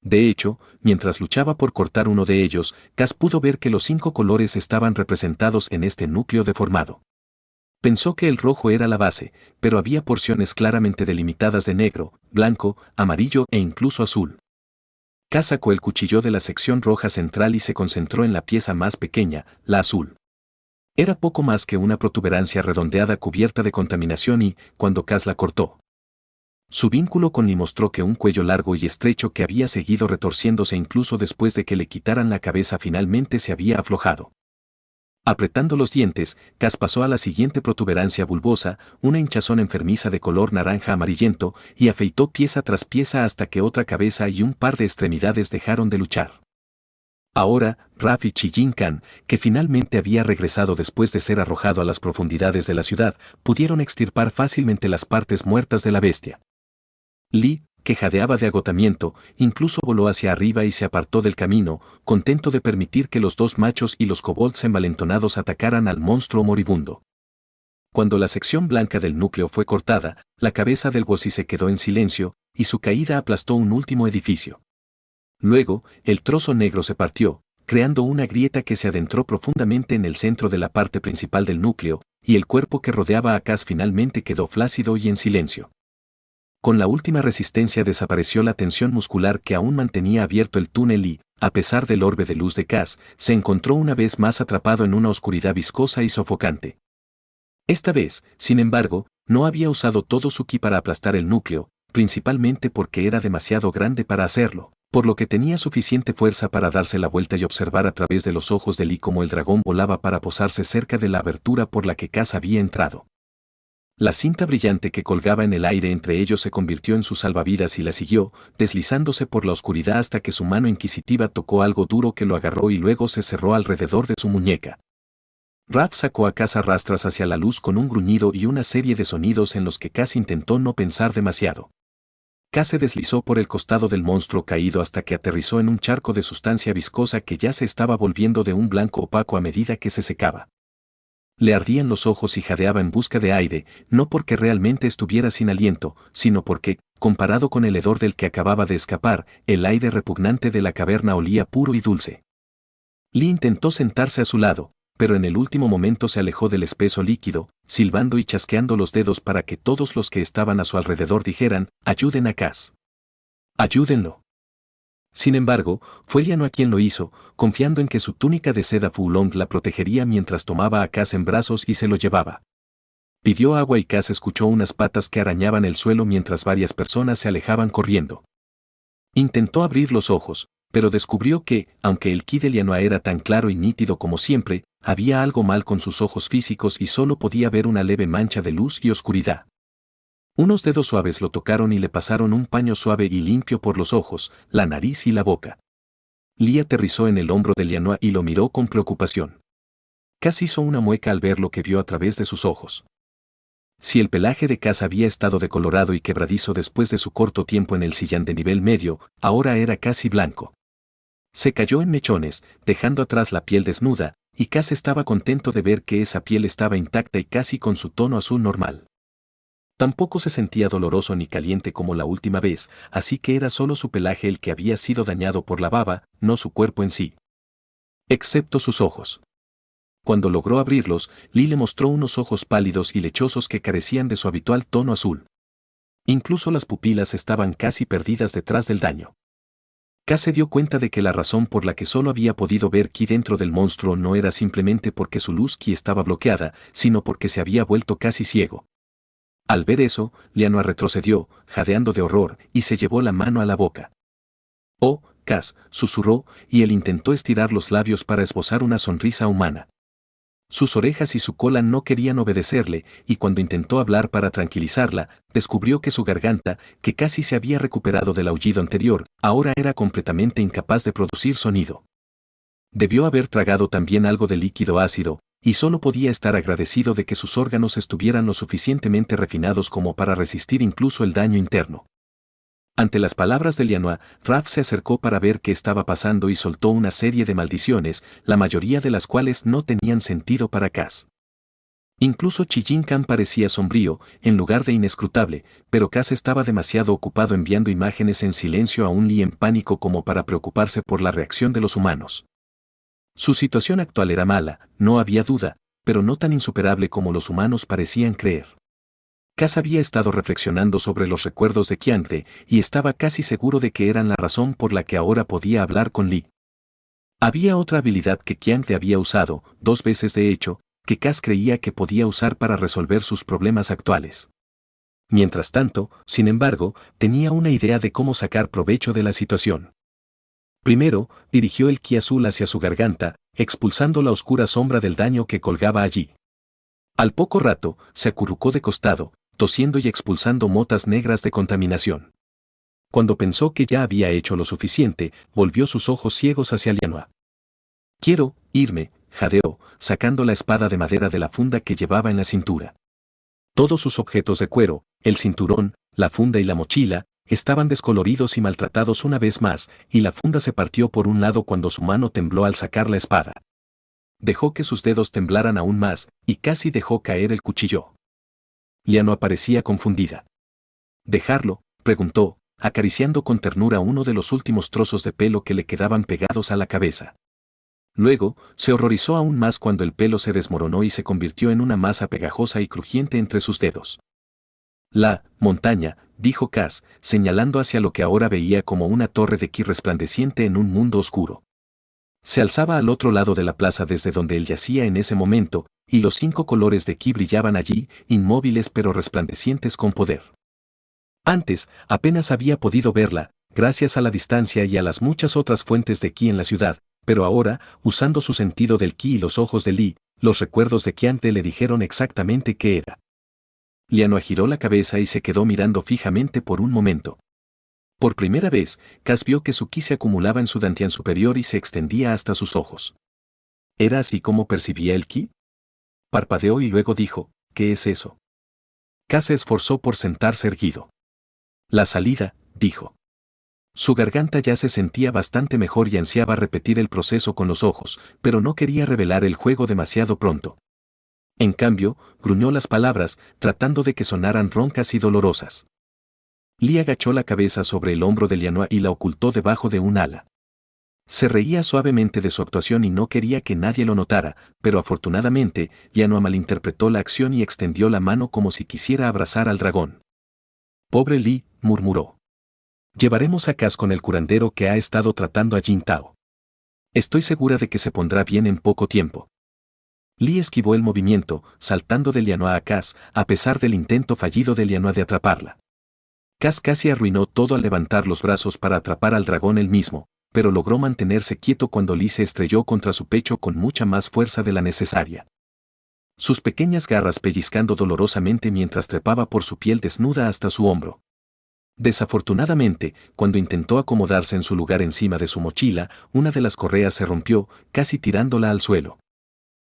De hecho, mientras luchaba por cortar uno de ellos, Cas pudo ver que los 5 colores estaban representados en este núcleo deformado. Pensó que el rojo era la base, pero había porciones claramente delimitadas de negro, blanco, amarillo e incluso azul. Cas sacó el cuchillo de la sección roja central y se concentró en la pieza más pequeña, la azul. Era poco más que una protuberancia redondeada cubierta de contaminación y, cuando Cas la cortó, su vínculo con Lee mostró que un cuello largo y estrecho que había seguido retorciéndose incluso después de que le quitaran la cabeza finalmente se había aflojado. Apretando los dientes, Cas pasó a la siguiente protuberancia bulbosa, una hinchazón enfermiza de color naranja amarillento, y afeitó pieza tras pieza hasta que otra cabeza y un par de extremidades dejaron de luchar. Ahora, Raf y Chijin Khan, que finalmente había regresado después de ser arrojado a las profundidades de la ciudad, pudieron extirpar fácilmente las partes muertas de la bestia. Lee, que jadeaba de agotamiento, incluso voló hacia arriba y se apartó del camino, contento de permitir que los 2 machos y los kobolds envalentonados atacaran al monstruo moribundo. Cuando la sección blanca del núcleo fue cortada, la cabeza del Wosi se quedó en silencio, y su caída aplastó un último edificio. Luego, el trozo negro se partió, creando una grieta que se adentró profundamente en el centro de la parte principal del núcleo, y el cuerpo que rodeaba a Cas finalmente quedó flácido y en silencio. Con la última resistencia desapareció la tensión muscular que aún mantenía abierto el túnel y, a pesar del orbe de luz de Cas, se encontró una vez más atrapado en una oscuridad viscosa y sofocante. Esta vez, sin embargo, no había usado todo su ki para aplastar el núcleo, principalmente porque era demasiado grande para hacerlo, por lo que tenía suficiente fuerza para darse la vuelta y observar a través de los ojos de Lee cómo el dragón volaba para posarse cerca de la abertura por la que Cas había entrado. La cinta brillante que colgaba en el aire entre ellos se convirtió en su salvavidas y la siguió, deslizándose por la oscuridad hasta que su mano inquisitiva tocó algo duro que lo agarró y luego se cerró alrededor de su muñeca. Raf sacó a Cas a rastras hacia la luz con un gruñido y una serie de sonidos en los que Cas intentó no pensar demasiado. Cas se deslizó por el costado del monstruo caído hasta que aterrizó en un charco de sustancia viscosa que ya se estaba volviendo de un blanco opaco a medida que se secaba. Le ardían los ojos y jadeaba en busca de aire, no porque realmente estuviera sin aliento, sino porque, comparado con el hedor del que acababa de escapar, el aire repugnante de la caverna olía puro y dulce. Lee intentó sentarse a su lado, pero en el último momento se alejó del espeso líquido, silbando y chasqueando los dedos para que todos los que estaban a su alrededor dijeran, «Ayuden a Cas. Ayúdenlo». Sin embargo, fue Liano a quien lo hizo, confiando en que su túnica de seda Fulong la protegería mientras tomaba a Cas en brazos y se lo llevaba. Pidió agua y Cas escuchó unas patas que arañaban el suelo mientras varias personas se alejaban corriendo. Intentó abrir los ojos, pero descubrió que, aunque el ki de Lianoa era tan claro y nítido como siempre, había algo mal con sus ojos físicos y solo podía ver una leve mancha de luz y oscuridad. Unos dedos suaves lo tocaron y le pasaron un paño suave y limpio por los ojos, la nariz y la boca. Lee aterrizó en el hombro de Lianoa y lo miró con preocupación. Cas hizo una mueca al ver lo que vio a través de sus ojos. Si el pelaje de Cas había estado decolorado y quebradizo después de su corto tiempo en el sillán de nivel medio, ahora era casi blanco. Se cayó en mechones, dejando atrás la piel desnuda, y Cas estaba contento de ver que esa piel estaba intacta y casi con su tono azul normal. Tampoco se sentía doloroso ni caliente como la última vez, así que era solo su pelaje el que había sido dañado por la baba, no su cuerpo en sí. Excepto sus ojos. Cuando logró abrirlos, Lee le mostró unos ojos pálidos y lechosos que carecían de su habitual tono azul. Incluso las pupilas estaban casi perdidas detrás del daño. Cas se dio cuenta de que la razón por la que solo había podido ver ki dentro del monstruo no era simplemente porque su luz ki estaba bloqueada, sino porque se había vuelto casi ciego. Al ver eso, Lianoa retrocedió, jadeando de horror, y se llevó la mano a la boca. «Oh, Cas», susurró, y él intentó estirar los labios para esbozar una sonrisa humana. Sus orejas y su cola no querían obedecerle, y cuando intentó hablar para tranquilizarla, descubrió que su garganta, que casi se había recuperado del aullido anterior, ahora era completamente incapaz de producir sonido. Debió haber tragado también algo de líquido ácido, y solo podía estar agradecido de que sus órganos estuvieran lo suficientemente refinados como para resistir incluso el daño interno. Ante las palabras de Lianhua, Raph se acercó para ver qué estaba pasando y soltó una serie de maldiciones, la mayoría de las cuales no tenían sentido para Cass. Incluso Qi Jinkan parecía sombrío, en lugar de inescrutable, pero Cass estaba demasiado ocupado enviando imágenes en silencio a un Li en pánico como para preocuparse por la reacción de los humanos. Su situación actual era mala, no había duda, pero no tan insuperable como los humanos parecían creer. Cass había estado reflexionando sobre los recuerdos de Qiante y estaba casi seguro de que eran la razón por la que ahora podía hablar con Li. Había otra habilidad que Qiante había usado, 2 veces de hecho, que Cass creía que podía usar para resolver sus problemas actuales. Mientras tanto, sin embargo, tenía una idea de cómo sacar provecho de la situación. Primero, dirigió el ki azul hacia su garganta, expulsando la oscura sombra del daño que colgaba allí. Al poco rato, se acurrucó de costado, tosiendo y expulsando motas negras de contaminación. Cuando pensó que ya había hecho lo suficiente, volvió sus ojos ciegos hacia Lianhua. «Quiero irme», jadeó, sacando la espada de madera de la funda que llevaba en la cintura. Todos sus objetos de cuero, el cinturón, la funda y la mochila, estaban descoloridos y maltratados una vez más, y la funda se partió por un lado cuando su mano tembló al sacar la espada. Dejó que sus dedos temblaran aún más, y casi dejó caer el cuchillo. Lianhua parecía confundida. «¿Dejarlo?», preguntó, acariciando con ternura uno de los últimos trozos de pelo que le quedaban pegados a la cabeza. Luego, se horrorizó aún más cuando el pelo se desmoronó y se convirtió en una masa pegajosa y crujiente entre sus dedos. «La montaña», dijo Cass, señalando hacia lo que ahora veía como una torre de ki resplandeciente en un mundo oscuro. Se alzaba al otro lado de la plaza desde donde él yacía en ese momento, y los 5 colores de ki brillaban allí, inmóviles pero resplandecientes con poder. Antes, apenas había podido verla, gracias a la distancia y a las muchas otras fuentes de ki en la ciudad, pero ahora, usando su sentido del ki y los ojos de Li, los recuerdos de Qiante le dijeron exactamente qué era. Lianhua giró la cabeza y se quedó mirando fijamente por un momento. Por primera vez, Cass vio que su ki se acumulaba en su dantian superior y se extendía hasta sus ojos. ¿Era así como percibía el ki? Parpadeó y luego dijo, «¿Qué es eso?». Cass se esforzó por sentarse erguido. «La salida», dijo. Su garganta ya se sentía bastante mejor y ansiaba repetir el proceso con los ojos, pero no quería revelar el juego demasiado pronto. En cambio, gruñó las palabras, tratando de que sonaran roncas y dolorosas. Li agachó la cabeza sobre el hombro de Lianhua y la ocultó debajo de un ala. Se reía suavemente de su actuación y no quería que nadie lo notara, pero afortunadamente, Lianhua malinterpretó la acción y extendió la mano como si quisiera abrazar al dragón. «Pobre Li», murmuró. «Llevaremos a Cass con el curandero que ha estado tratando a Jin Tao. Estoy segura de que se pondrá bien en poco tiempo». Li esquivó el movimiento, saltando de Lianhua a Cass, a pesar del intento fallido de Lianhua de atraparla. Cass casi arruinó todo al levantar los brazos para atrapar al dragón él mismo, pero logró mantenerse quieto cuando Li se estrelló contra su pecho con mucha más fuerza de la necesaria. Sus pequeñas garras pellizcando dolorosamente mientras trepaba por su piel desnuda hasta su hombro. Desafortunadamente, cuando intentó acomodarse en su lugar encima de su mochila, una de las correas se rompió, casi tirándola al suelo.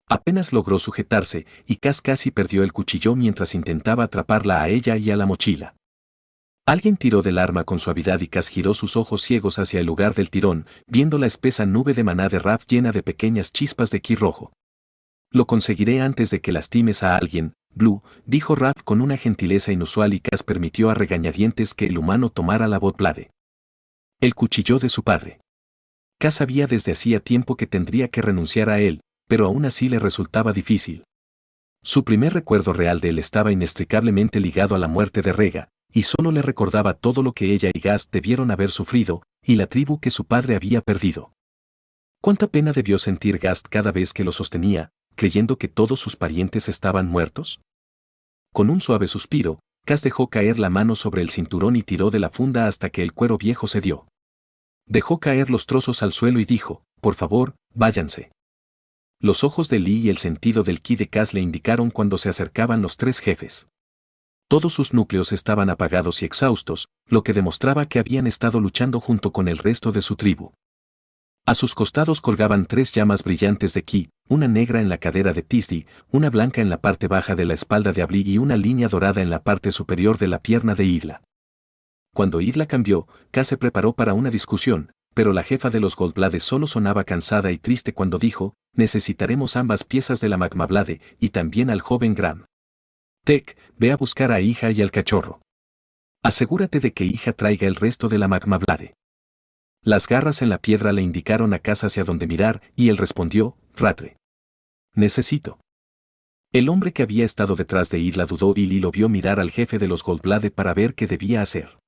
Apenas logró sujetarse, y Cass casi perdió el cuchillo mientras intentaba atraparla a ella y a la mochila. Alguien tiró del arma con suavidad y Cass giró sus ojos ciegos hacia el lugar del tirón, viendo la espesa nube de maná de Raph llena de pequeñas chispas de ki rojo. «Lo conseguiré antes de que lastimes a alguien, Blue», dijo Raph con una gentileza inusual y Cass permitió a regañadientes que el humano tomara la Botblade. El cuchillo de su padre. Cass sabía desde hacía tiempo que tendría que renunciar a él, pero aún así le resultaba difícil. Su primer recuerdo real de él estaba inextricablemente ligado a la muerte de Rega, y solo le recordaba todo lo que ella y Gast debieron haber sufrido, y la tribu que su padre había perdido. Cuánta pena debió sentir Gast cada vez que lo sostenía, creyendo que todos sus parientes estaban muertos. Con un suave suspiro, Cass dejó caer la mano sobre el cinturón y tiró de la funda hasta que el cuero viejo cedió. Dejó caer los trozos al suelo y dijo, «Por favor, váyanse». Los ojos de Lee y el sentido del ki de Cass le indicaron cuando se acercaban los tres jefes. Todos sus núcleos estaban apagados y exhaustos, lo que demostraba que habían estado luchando junto con el resto de su tribu. A sus costados colgaban tres llamas brillantes de ki, una negra en la cadera de Tisdi, una blanca en la parte baja de la espalda de Abli y una línea dorada en la parte superior de la pierna de Idla. Cuando Idla cambió, Cass se preparó para una discusión, pero la jefa de los Goldblade solo sonaba cansada y triste cuando dijo: necesitaremos ambas piezas de la Magmablade, y también al joven Gram. Tech, ve a buscar a Hija y al cachorro. Asegúrate de que Hija traiga el resto de la Magmablade. Las garras en la piedra le indicaron a Cass hacia dónde mirar, y él respondió: Ratre. Necesito. El hombre que había estado detrás de Idla dudó y Lee lo vio mirar al jefe de los Goldblade para ver qué debía hacer.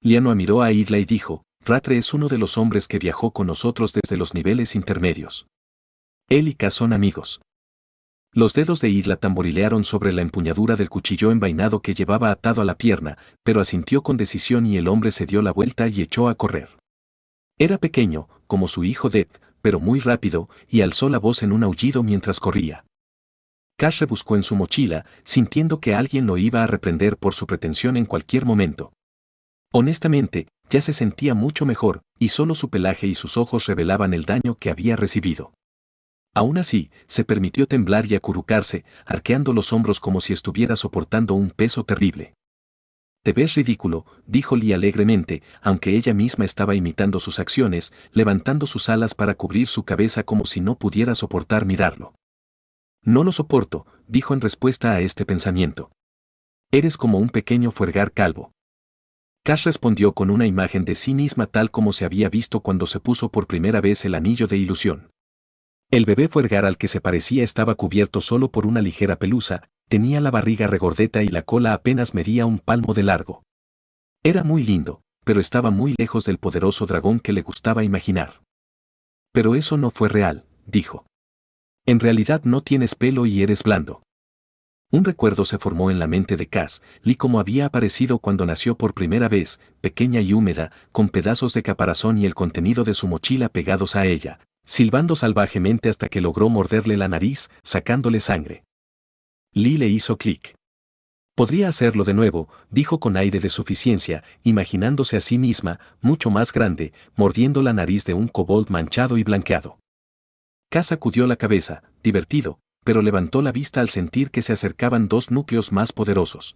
Lyanna miró a Idla y dijo: Ratre es uno de los hombres que viajó con nosotros desde los niveles intermedios. Él y Cass son amigos. Los dedos de Idla tamborilearon sobre la empuñadura del cuchillo envainado que llevaba atado a la pierna, pero asintió con decisión y el hombre se dio la vuelta y echó a correr. Era pequeño, como su hijo Dev, pero muy rápido, y alzó la voz en un aullido mientras corría. Cass rebuscó en su mochila, sintiendo que alguien lo iba a reprender por su pretensión en cualquier momento. Honestamente, ya se sentía mucho mejor, y solo su pelaje y sus ojos revelaban el daño que había recibido. Aún así, se permitió temblar y acurrucarse, arqueando los hombros como si estuviera soportando un peso terrible. «Te ves ridículo», dijo Lee alegremente, aunque ella misma estaba imitando sus acciones, levantando sus alas para cubrir su cabeza como si no pudiera soportar mirarlo. «No lo soporto», dijo en respuesta a este pensamiento. «Eres como un pequeño fuergar calvo». Cass respondió con una imagen de sí misma tal como se había visto cuando se puso por primera vez el anillo de ilusión. El bebé fuergar al que se parecía estaba cubierto solo por una ligera pelusa, tenía la barriga regordeta y la cola apenas medía un palmo de largo. Era muy lindo, pero estaba muy lejos del poderoso dragón que le gustaba imaginar. «Pero eso no fue real», dijo. «En realidad no tienes pelo y eres blando». Un recuerdo se formó en la mente de Cass, Lee como había aparecido cuando nació por primera vez, pequeña y húmeda, con pedazos de caparazón y el contenido de su mochila pegados a ella, silbando salvajemente hasta que logró morderle la nariz, sacándole sangre. Lee le hizo clic. «Podría hacerlo de nuevo», dijo con aire de suficiencia, imaginándose a sí misma, mucho más grande, mordiendo la nariz de un kobold manchado y blanqueado. Cass sacudió la cabeza, divertido, pero levantó la vista al sentir que se acercaban dos núcleos más poderosos.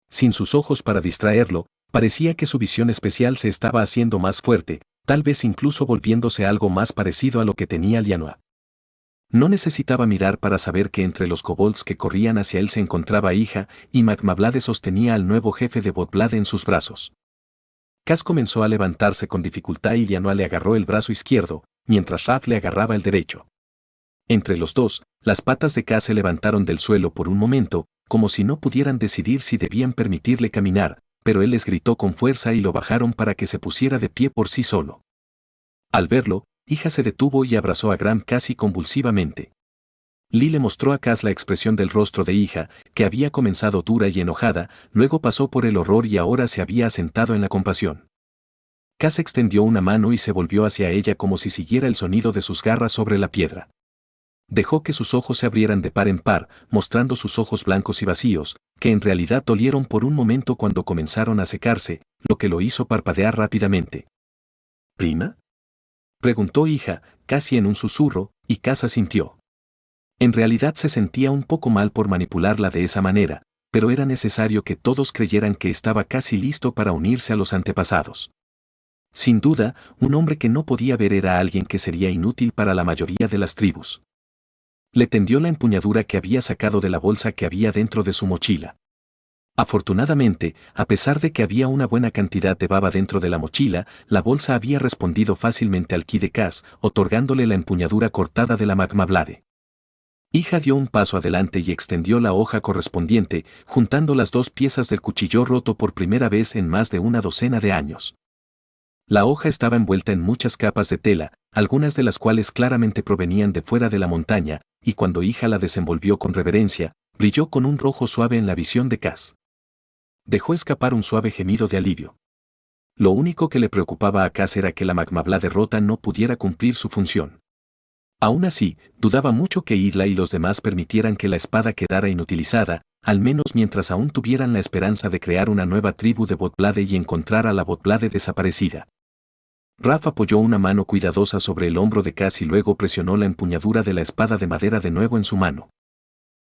Sin sus ojos para distraerlo, parecía que su visión especial se estaba haciendo más fuerte, tal vez incluso volviéndose algo más parecido a lo que tenía Lyanna. No necesitaba mirar para saber que entre los kobolds que corrían hacia él se encontraba Hija, y Magmablade sostenía al nuevo jefe de Botblade en sus brazos. Cass comenzó a levantarse con dificultad y Lyanna le agarró el brazo izquierdo, mientras Raph le agarraba el derecho. Entre los dos, las patas de Cass se levantaron del suelo por un momento, como si no pudieran decidir si debían permitirle caminar, pero él les gritó con fuerza y lo bajaron para que se pusiera de pie por sí solo. Al verlo, Hija se detuvo y abrazó a Gram casi convulsivamente. Lee le mostró a Cass la expresión del rostro de Hija, que había comenzado dura y enojada, luego pasó por el horror y ahora se había asentado en la compasión. Cass extendió una mano y se volvió hacia ella como si siguiera el sonido de sus garras sobre la piedra. Dejó que sus ojos se abrieran de par en par, mostrando sus ojos blancos y vacíos, que en realidad dolieron por un momento cuando comenzaron a secarse, lo que lo hizo parpadear rápidamente. «¿Prima?», preguntó Hija, casi en un susurro, y Cass asintió. En realidad se sentía un poco mal por manipularla de esa manera, pero era necesario que todos creyeran que estaba casi listo para unirse a los antepasados. Sin duda, un hombre que no podía ver era alguien que sería inútil para la mayoría de las tribus. Le tendió la empuñadura que había sacado de la bolsa que había dentro de su mochila. Afortunadamente, a pesar de que había una buena cantidad de baba dentro de la mochila, la bolsa había respondido fácilmente al ki de Cass, otorgándole la empuñadura cortada de la Magmablade. Hija dio un paso adelante y extendió la hoja correspondiente, juntando las dos piezas del cuchillo roto por primera vez en más de una docena de años. La hoja estaba envuelta en muchas capas de tela, algunas de las cuales claramente provenían de fuera de la montaña, y cuando Hija la desenvolvió con reverencia, brilló con un rojo suave en la visión de Cass. Dejó escapar un suave gemido de alivio. Lo único que le preocupaba a Cass era que la Magmablade rota no pudiera cumplir su función. Aún así, dudaba mucho que Isla y los demás permitieran que la espada quedara inutilizada, al menos mientras aún tuvieran la esperanza de crear una nueva tribu de Botblade y encontrar a la Botblade desaparecida. Raf apoyó una mano cuidadosa sobre el hombro de Cass y luego presionó la empuñadura de la espada de madera de nuevo en su mano.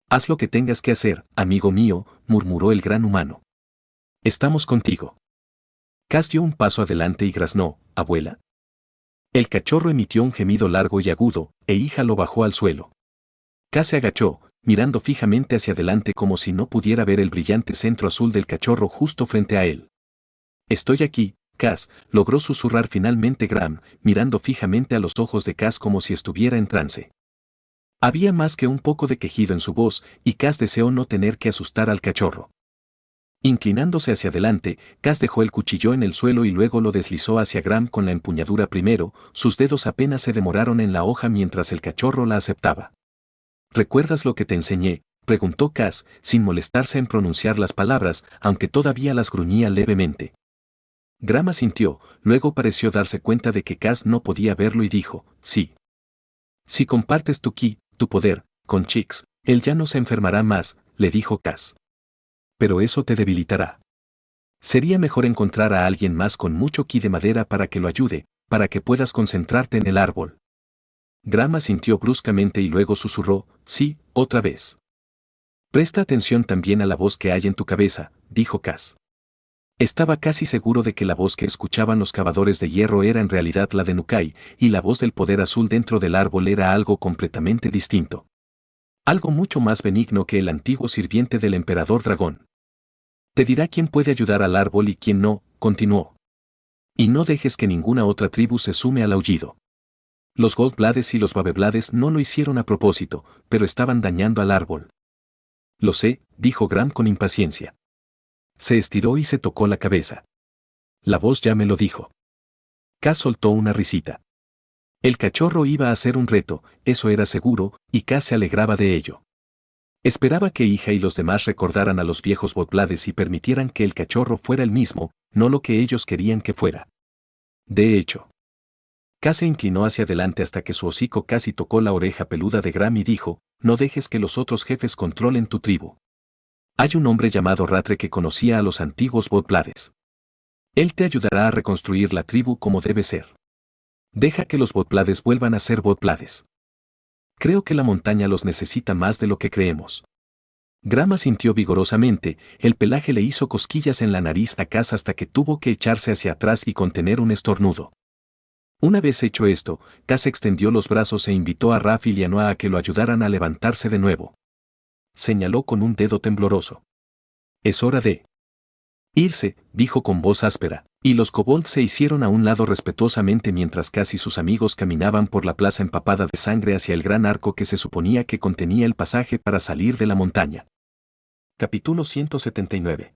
«Haz lo que tengas que hacer, amigo mío», murmuró el gran humano. «Estamos contigo». Cass dio un paso adelante y graznó: «Abuela». El cachorro emitió un gemido largo y agudo, e Hija lo bajó al suelo. Cass se agachó, mirando fijamente hacia adelante como si no pudiera ver el brillante centro azul del cachorro justo frente a él. «Estoy aquí, Cass», logró susurrar finalmente Gram, mirando fijamente a los ojos de Cass como si estuviera en trance. Había más que un poco de quejido en su voz, y Cass deseó no tener que asustar al cachorro. Inclinándose hacia adelante, Cass dejó el cuchillo en el suelo y luego lo deslizó hacia Gram con la empuñadura primero. Sus dedos apenas se demoraron en la hoja mientras el cachorro la aceptaba. «¿Recuerdas lo que te enseñé?», preguntó Cass, sin molestarse en pronunciar las palabras, aunque todavía las gruñía levemente. Gram asintió, luego pareció darse cuenta de que Cass no podía verlo y dijo: «Sí. Si compartes tu ki, tu poder, con Chix, él ya no se enfermará más», le dijo Cass. «Pero eso te debilitará. Sería mejor encontrar a alguien más con mucho ki de madera para que lo ayude, para que puedas concentrarte en el árbol». Gram asintió bruscamente y luego susurró: «Sí, otra vez». «Presta atención también a la voz que hay en tu cabeza», dijo Cass. Estaba casi seguro de que la voz que escuchaban los cavadores de hierro era en realidad la de Nukai, y la voz del poder azul dentro del árbol era algo completamente distinto. Algo mucho más benigno que el antiguo sirviente del emperador dragón. «Te dirá quién puede ayudar al árbol y quién no», continuó. «Y no dejes que ninguna otra tribu se sume al aullido. Los Goldblades y los Babeblades no lo hicieron a propósito, pero estaban dañando al árbol». «Lo sé», dijo Gram con impaciencia. Se estiró y se tocó la cabeza. «La voz ya me lo dijo». Cass soltó una risita. El cachorro iba a ser un reto, eso era seguro, y Cass se alegraba de ello. Esperaba que Hija y los demás recordaran a los viejos Botblades y permitieran que el cachorro fuera el mismo, no lo que ellos querían que fuera. De hecho, Cass se inclinó hacia adelante hasta que su hocico casi tocó la oreja peluda de Gram y dijo: «No dejes que los otros jefes controlen tu tribu. Hay un hombre llamado Ratre que conocía a los antiguos Botblades. Él te ayudará a reconstruir la tribu como debe ser. Deja que los Botblades vuelvan a ser Botblades. Creo que la montaña los necesita más de lo que creemos». Gram asintió vigorosamente, el pelaje le hizo cosquillas en la nariz a Cass hasta que tuvo que echarse hacia atrás y contener un estornudo. Una vez hecho esto, Cass extendió los brazos e invitó a Raf y Lianoa a que lo ayudaran a levantarse de nuevo. Señaló con un dedo tembloroso. «Es hora de irse», dijo con voz áspera, y los kobolds se hicieron a un lado respetuosamente mientras Cass y sus amigos caminaban por la plaza empapada de sangre hacia el gran arco que se suponía que contenía el pasaje para salir de la montaña. Capítulo 179.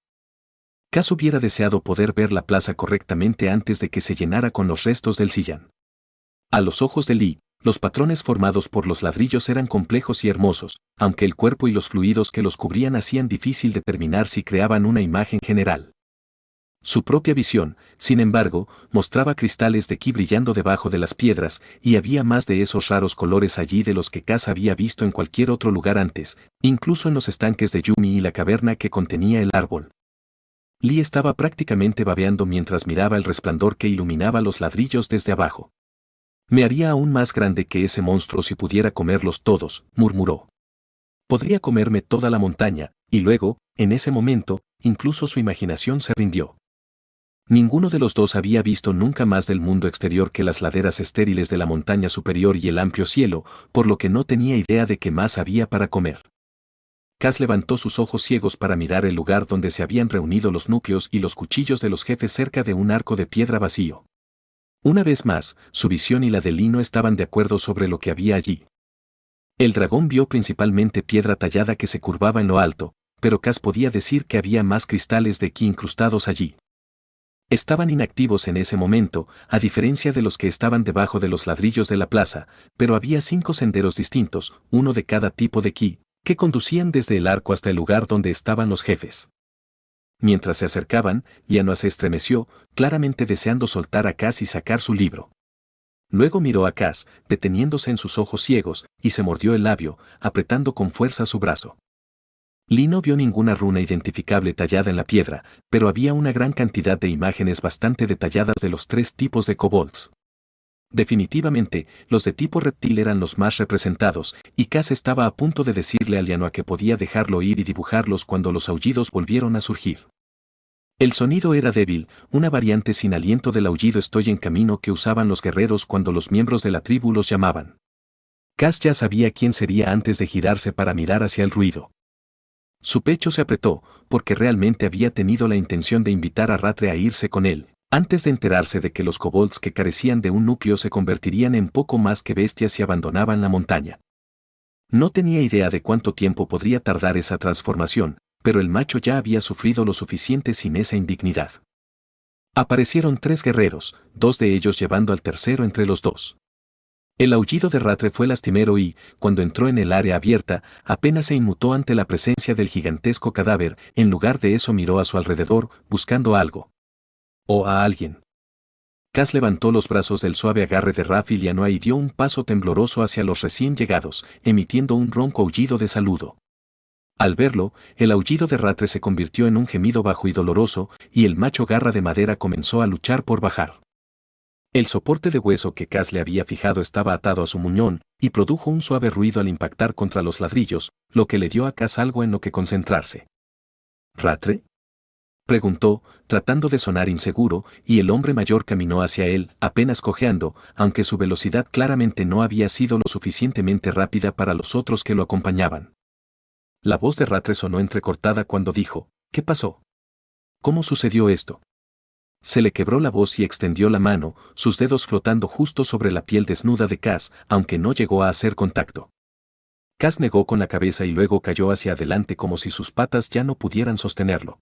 Cass hubiera deseado poder ver la plaza correctamente antes de que se llenara con los restos del sillán. A los ojos de Lee, los patrones formados por los ladrillos eran complejos y hermosos, aunque el cuerpo y los fluidos que los cubrían hacían difícil determinar si creaban una imagen general. Su propia visión, sin embargo, mostraba cristales de ki brillando debajo de las piedras, y había más de esos raros colores allí de los que Cass había visto en cualquier otro lugar antes, incluso en los estanques de Yumi y la caverna que contenía el árbol. Lee estaba prácticamente babeando mientras miraba el resplandor que iluminaba los ladrillos desde abajo. «Me haría aún más grande que ese monstruo si pudiera comerlos todos», murmuró. «Podría comerme toda la montaña», y luego, en ese momento, incluso su imaginación se rindió. Ninguno de los dos había visto nunca más del mundo exterior que las laderas estériles de la montaña superior y el amplio cielo, por lo que no tenía idea de qué más había para comer. Cass levantó sus ojos ciegos para mirar el lugar donde se habían reunido los núcleos y los cuchillos de los jefes cerca de un arco de piedra vacío. Una vez más, su visión y la de Lee no estaban de acuerdo sobre lo que había allí. El dragón vio principalmente piedra tallada que se curvaba en lo alto, pero Cass podía decir que había más cristales de ki incrustados allí. Estaban inactivos en ese momento, a diferencia de los que estaban debajo de los ladrillos de la plaza, pero había 5 senderos distintos, uno de cada tipo de ki, que conducían desde el arco hasta el lugar donde estaban los jefes. Mientras se acercaban, Lianoa se estremeció, claramente deseando soltar a Cass y sacar su libro. Luego miró a Cass, deteniéndose en sus ojos ciegos, y se mordió el labio, apretando con fuerza su brazo. Lee no vio ninguna runa identificable tallada en la piedra, pero había una gran cantidad de imágenes bastante detalladas de los 3 tipos de kobolds. Definitivamente, los de tipo reptil eran los más representados, y Cass estaba a punto de decirle a Lianoa que podía dejarlo ir y dibujarlos cuando los aullidos volvieron a surgir. El sonido era débil, una variante sin aliento del aullido "estoy en camino" que usaban los guerreros cuando los miembros de la tribu los llamaban. Cass ya sabía quién sería antes de girarse para mirar hacia el ruido. Su pecho se apretó, porque realmente había tenido la intención de invitar a Rattray a irse con él, antes de enterarse de que los kobolds que carecían de un núcleo se convertirían en poco más que bestias si abandonaban la montaña. No tenía idea de cuánto tiempo podría tardar esa transformación, pero el macho ya había sufrido lo suficiente sin esa indignidad. Aparecieron 3 guerreros, 2 de ellos llevando al tercero entre los 2. El aullido de Rattray fue lastimero y, cuando entró en el área abierta, apenas se inmutó ante la presencia del gigantesco cadáver. En lugar de eso miró a su alrededor, buscando algo. O a alguien. Cass levantó los brazos del suave agarre de Raph y Lianoa y dio un paso tembloroso hacia los recién llegados, emitiendo un ronco aullido de saludo. Al verlo, el aullido de Rattray se convirtió en un gemido bajo y doloroso, y el macho garra de madera comenzó a luchar por bajar. El soporte de hueso que Cass le había fijado estaba atado a su muñón, y produjo un suave ruido al impactar contra los ladrillos, lo que le dio a Cass algo en lo que concentrarse. ¿Rattray?, preguntó, tratando de sonar inseguro, y el hombre mayor caminó hacia él, apenas cojeando, aunque su velocidad claramente no había sido lo suficientemente rápida para los otros que lo acompañaban. La voz de Rattray sonó entrecortada cuando dijo: ¿qué pasó? ¿Cómo sucedió esto? Se le quebró la voz y extendió la mano, sus dedos flotando justo sobre la piel desnuda de Cass, aunque no llegó a hacer contacto. Cass negó con la cabeza y luego cayó hacia adelante como si sus patas ya no pudieran sostenerlo.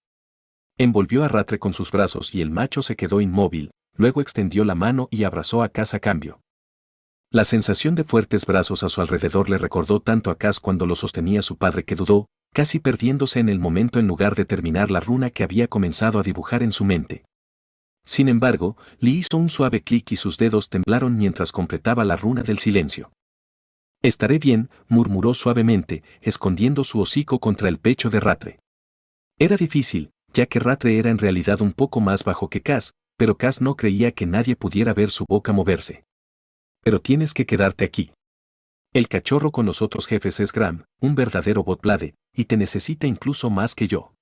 Envolvió a Rattray con sus brazos y el macho se quedó inmóvil, luego extendió la mano y abrazó a Cass a cambio. La sensación de fuertes brazos a su alrededor le recordó tanto a Cass cuando lo sostenía su padre que dudó, casi perdiéndose en el momento en lugar de terminar la runa que había comenzado a dibujar en su mente. Sin embargo, Lee hizo un suave clic y sus dedos temblaron mientras completaba la runa del silencio. «Estaré bien», murmuró suavemente, escondiendo su hocico contra el pecho de Rattray. Era difícil, ya que Rattray era en realidad un poco más bajo que Cass, pero Cass no creía que nadie pudiera ver su boca moverse. «Pero tienes que quedarte aquí. El cachorro con los otros jefes es Graham, un verdadero Botblade, y te necesita incluso más que yo».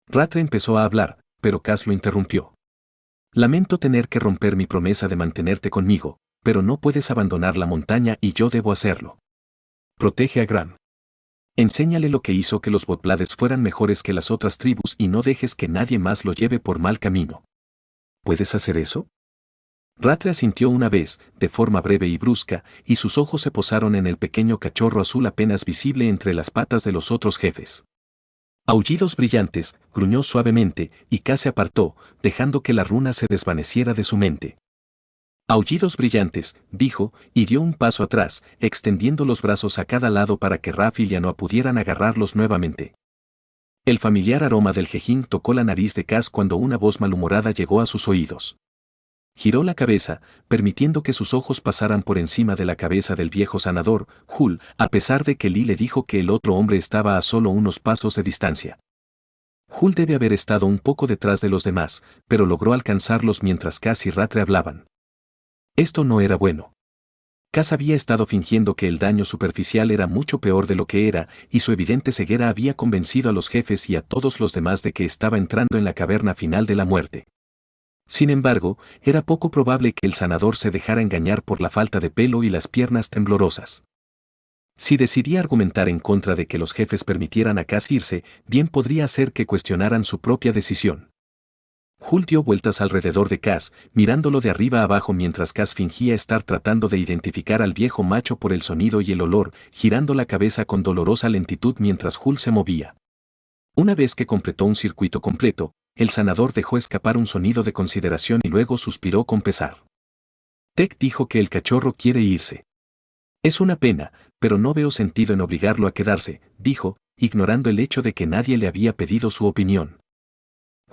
Rattray empezó a hablar, pero Cass lo interrumpió. «Lamento tener que romper mi promesa de mantenerte conmigo, pero no puedes abandonar la montaña y yo debo hacerlo. Protege a Graham. Enséñale lo que hizo que los Botblades fueran mejores que las otras tribus y no dejes que nadie más lo lleve por mal camino. ¿Puedes hacer eso?». Rattray asintió una vez, de forma breve y brusca, y sus ojos se posaron en el pequeño cachorro azul apenas visible entre las patas de los otros jefes. Aullidos brillantes, gruñó suavemente, y Cass se apartó, dejando que la runa se desvaneciera de su mente. «Aullidos brillantes», dijo, y dio un paso atrás, extendiendo los brazos a cada lado para que Raph y Lianoa pudieran agarrarlos nuevamente. El familiar aroma del jejín tocó la nariz de Cass cuando una voz malhumorada llegó a sus oídos. Giró la cabeza, permitiendo que sus ojos pasaran por encima de la cabeza del viejo sanador, Hull, a pesar de que Lee le dijo que el otro hombre estaba a solo unos pasos de distancia. Hull debe haber estado un poco detrás de los demás, pero logró alcanzarlos mientras Cass y Rattray hablaban. Esto no era bueno. Cass había estado fingiendo que el daño superficial era mucho peor de lo que era, y su evidente ceguera había convencido a los jefes y a todos los demás de que estaba entrando en la caverna final de la muerte. Sin embargo, era poco probable que el sanador se dejara engañar por la falta de pelo y las piernas temblorosas. Si decidía argumentar en contra de que los jefes permitieran a Cass irse, bien podría hacer que cuestionaran su propia decisión. Hull dio vueltas alrededor de Cass, mirándolo de arriba abajo mientras Cass fingía estar tratando de identificar al viejo macho por el sonido y el olor, girando la cabeza con dolorosa lentitud mientras Hull se movía. Una vez que completó un circuito completo, el sanador dejó escapar un sonido de consideración y luego suspiró con pesar. «Tech dijo que el cachorro quiere irse. Es una pena, pero no veo sentido en obligarlo a quedarse», dijo, ignorando el hecho de que nadie le había pedido su opinión.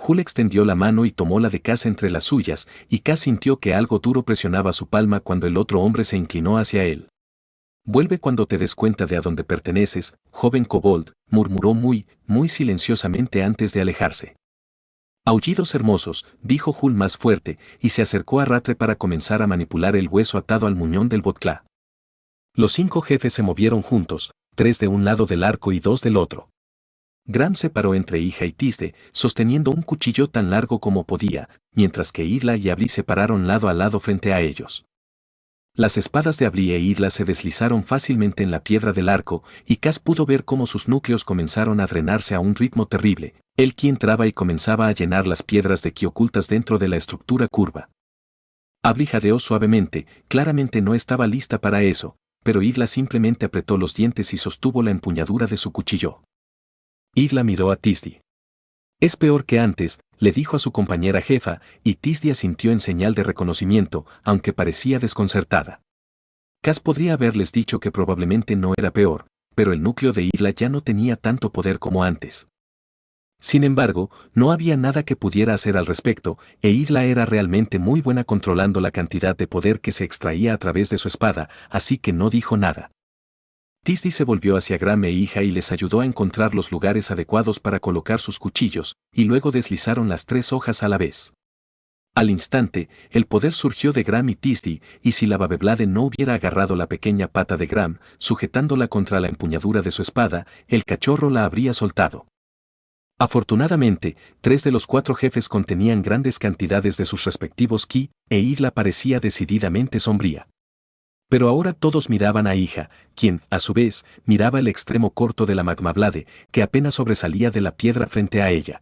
Hul extendió la mano y tomó la de Cass entre las suyas, y Cass sintió que algo duro presionaba su palma cuando el otro hombre se inclinó hacia él. Vuelve cuando te des cuenta de a dónde perteneces, joven kobold, murmuró muy silenciosamente antes de alejarse. Aullidos hermosos, dijo Hul más fuerte, y se acercó a Rattray para comenzar a manipular el hueso atado al muñón del Botclá. Los 5 jefes se movieron juntos, 3 de un lado del arco y 2 del otro. Gram se paró entre Hija y Tisde, sosteniendo un cuchillo tan largo como podía, mientras que Idla y Abli se pararon lado a lado frente a ellos. Las espadas de Abli e Idla se deslizaron fácilmente en la piedra del arco, y Cass pudo ver cómo sus núcleos comenzaron a drenarse a un ritmo terrible. El ki entraba y comenzaba a llenar las piedras de ki ocultas dentro de la estructura curva. Abli jadeó suavemente, claramente no estaba lista para eso, pero Idla simplemente apretó los dientes y sostuvo la empuñadura de su cuchillo. Idla miró a Tisdi. Es peor que antes, le dijo a su compañera jefa, y Tisdi asintió en señal de reconocimiento, aunque parecía desconcertada. Cass podría haberles dicho que probablemente no era peor, pero el núcleo de Idla ya no tenía tanto poder como antes. Sin embargo, no había nada que pudiera hacer al respecto, e Idla era realmente muy buena controlando la cantidad de poder que se extraía a través de su espada, así que no dijo nada. Tisdi se volvió hacia Gram e Hija y les ayudó a encontrar los lugares adecuados para colocar sus cuchillos, y luego deslizaron las 3 hojas a la vez. Al instante, el poder surgió de Gram y Tisdi, y si la Babeblade no hubiera agarrado la pequeña pata de Gram, sujetándola contra la empuñadura de su espada, el cachorro la habría soltado. Afortunadamente, 3 de los 4 jefes contenían grandes cantidades de sus respectivos ki, e Idla parecía decididamente sombría. Pero ahora todos miraban a Hija, quien, a su vez, miraba el extremo corto de la Magmablade, que apenas sobresalía de la piedra frente a ella.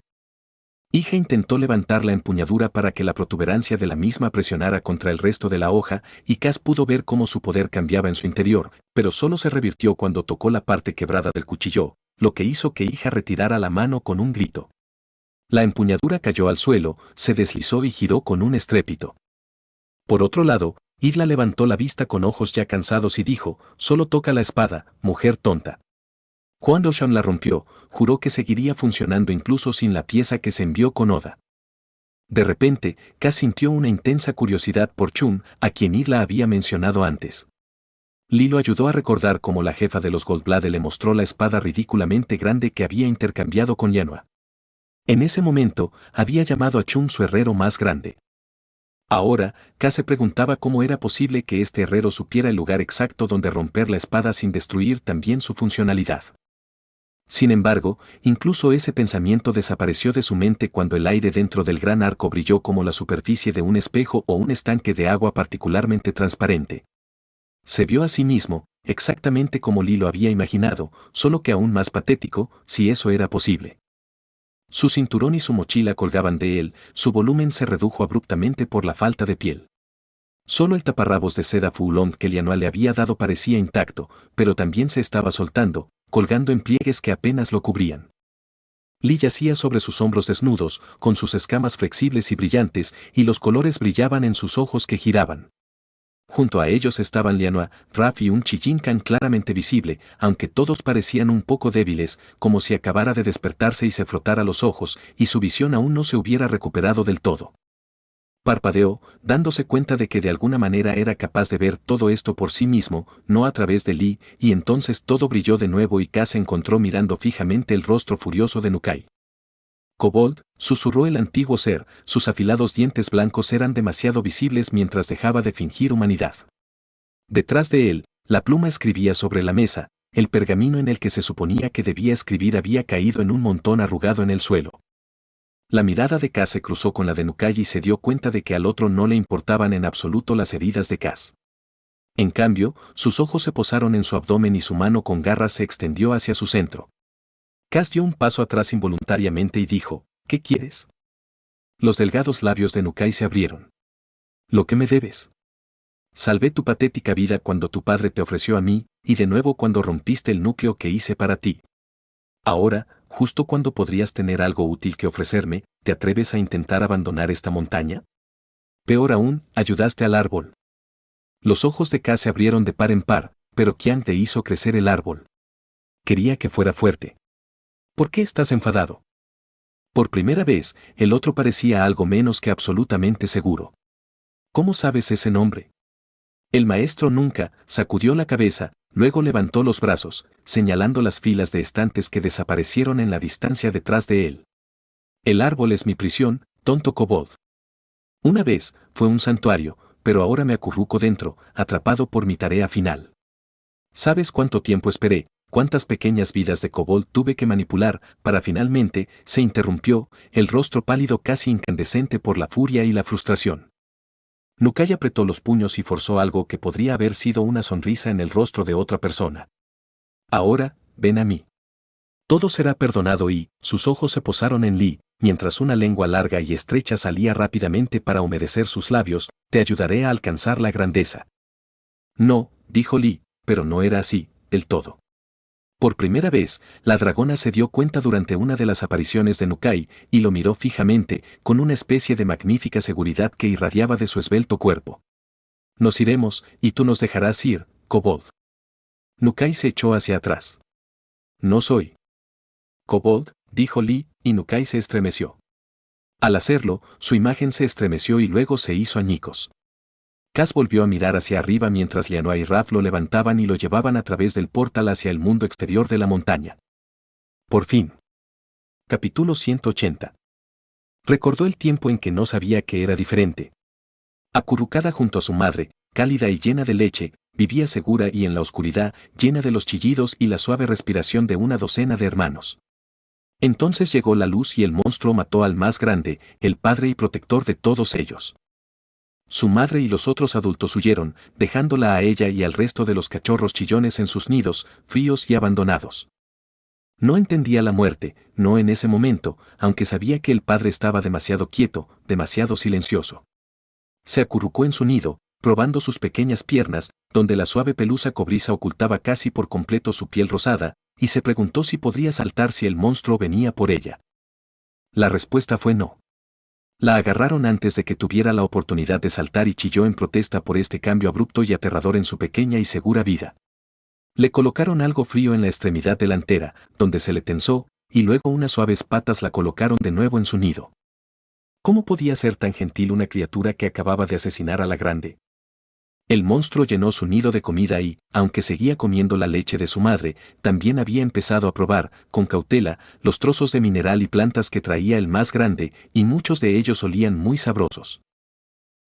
Hija intentó levantar la empuñadura para que la protuberancia de la misma presionara contra el resto de la hoja, y Cass pudo ver cómo su poder cambiaba en su interior, pero solo se revirtió cuando tocó la parte quebrada del cuchillo, lo que hizo que Hija retirara la mano con un grito. La empuñadura cayó al suelo, se deslizó y giró con un estrépito. Por otro lado, Idla levantó la vista con ojos ya cansados y dijo, solo toca la espada, mujer tonta. Cuando Sham la rompió, juró que seguiría funcionando incluso sin la pieza que se envió con Oda. De repente, Cass sintió una intensa curiosidad por Chun, a quien Idla había mencionado antes. Lilo ayudó a recordar cómo la jefa de los Goldblade le mostró la espada ridículamente grande que había intercambiado con Yanua. En ese momento, había llamado a Chun su herrero más grande. Ahora, Cass se preguntaba cómo era posible que este herrero supiera el lugar exacto donde romper la espada sin destruir también su funcionalidad. Sin embargo, incluso ese pensamiento desapareció de su mente cuando el aire dentro del gran arco brilló como la superficie de un espejo o un estanque de agua particularmente transparente. Se vio a sí mismo, exactamente como Lilo había imaginado, solo que aún más patético, si eso era posible. Su cinturón y su mochila colgaban de él, su volumen se redujo abruptamente por la falta de piel. Solo el taparrabos de seda Foulon que Lyanua le había dado parecía intacto, pero también se estaba soltando, colgando en pliegues que apenas lo cubrían. Li yacía sobre sus hombros desnudos, con sus escamas flexibles y brillantes, y los colores brillaban en sus ojos que giraban. Junto a ellos estaban Lyanua, Raph y un Chijinkan claramente visible, aunque todos parecían un poco débiles, como si acabara de despertarse y se frotara los ojos, y su visión aún no se hubiera recuperado del todo. Parpadeó, dándose cuenta de que de alguna manera era capaz de ver todo esto por sí mismo, no a través de Li, y entonces todo brilló de nuevo y Cass se encontró mirando fijamente el rostro furioso de Nukai. Kobold, susurró el antiguo ser, sus afilados dientes blancos eran demasiado visibles mientras dejaba de fingir humanidad. Detrás de él, la pluma escribía sobre la mesa, el pergamino en el que se suponía que debía escribir había caído en un montón arrugado en el suelo. La mirada de Cass se cruzó con la de Nukai y se dio cuenta de que al otro no le importaban en absoluto las heridas de Cass. En cambio, sus ojos se posaron en su abdomen y su mano con garras se extendió hacia su centro. Cass dio un paso atrás involuntariamente y dijo, ¿qué quieres? Los delgados labios de Nukai se abrieron. ¿Lo que me debes? Salvé tu patética vida cuando tu padre te ofreció a mí, y de nuevo cuando rompiste el núcleo que hice para ti. Ahora, justo cuando podrías tener algo útil que ofrecerme, ¿te atreves a intentar abandonar esta montaña? Peor aún, ayudaste al árbol. Los ojos de Cass se abrieron de par en par, pero ¿quién te hizo crecer el árbol? Quería que fuera fuerte. ¿Por qué estás enfadado? Por primera vez, el otro parecía algo menos que absolutamente seguro. ¿Cómo sabes ese nombre? El maestro nunca sacudió la cabeza, luego levantó los brazos, señalando las filas de estantes que desaparecieron en la distancia detrás de él. El árbol es mi prisión, tonto kobold. Una vez, fue un santuario, pero ahora me acurruco dentro, atrapado por mi tarea final. ¿Sabes cuánto tiempo esperé? ¿Cuántas pequeñas vidas de kobold tuve que manipular para finalmente? Se interrumpió, el rostro pálido casi incandescente por la furia y la frustración. Nukai apretó los puños y forzó algo que podría haber sido una sonrisa en el rostro de otra persona. Ahora, ven a mí. Todo será perdonado y, sus ojos se posaron en Lee, mientras una lengua larga y estrecha salía rápidamente para humedecer sus labios, te ayudaré a alcanzar la grandeza. No, dijo Lee, pero no era así, del todo. Por primera vez, la dragona se dio cuenta durante una de las apariciones de Nukai, y lo miró fijamente, con una especie de magnífica seguridad que irradiaba de su esbelto cuerpo. Nos iremos, y tú nos dejarás ir, kobold. Nukai se echó hacia atrás. No soy kobold, dijo Lee, y Nukai se estremeció. Al hacerlo, su imagen se estremeció y luego se hizo añicos. Cass volvió a mirar hacia arriba mientras Lianoa y Raph lo levantaban y lo llevaban a través del portal hacia el mundo exterior de la montaña. Por fin. Capítulo 180. Recordó el tiempo en que no sabía que era diferente. Acurrucada junto a su madre, cálida y llena de leche, vivía segura y en la oscuridad, llena de los chillidos y la suave respiración de una docena de hermanos. Entonces llegó la luz y el monstruo mató al más grande, el padre y protector de todos ellos. Su madre y los otros adultos huyeron, dejándola a ella y al resto de los cachorros chillones en sus nidos, fríos y abandonados. No entendía la muerte, no en ese momento, aunque sabía que el padre estaba demasiado quieto, demasiado silencioso. Se acurrucó en su nido, probando sus pequeñas piernas, donde la suave pelusa cobriza ocultaba casi por completo su piel rosada, y se preguntó si podría saltar si el monstruo venía por ella. La respuesta fue no. La agarraron antes de que tuviera la oportunidad de saltar y chilló en protesta por este cambio abrupto y aterrador en su pequeña y segura vida. Le colocaron algo frío en la extremidad delantera, donde se le tensó, y luego unas suaves patas la colocaron de nuevo en su nido. ¿Cómo podía ser tan gentil una criatura que acababa de asesinar a la grande? El monstruo llenó su nido de comida y, aunque seguía comiendo la leche de su madre, también había empezado a probar, con cautela, los trozos de mineral y plantas que traía el más grande, y muchos de ellos olían muy sabrosos.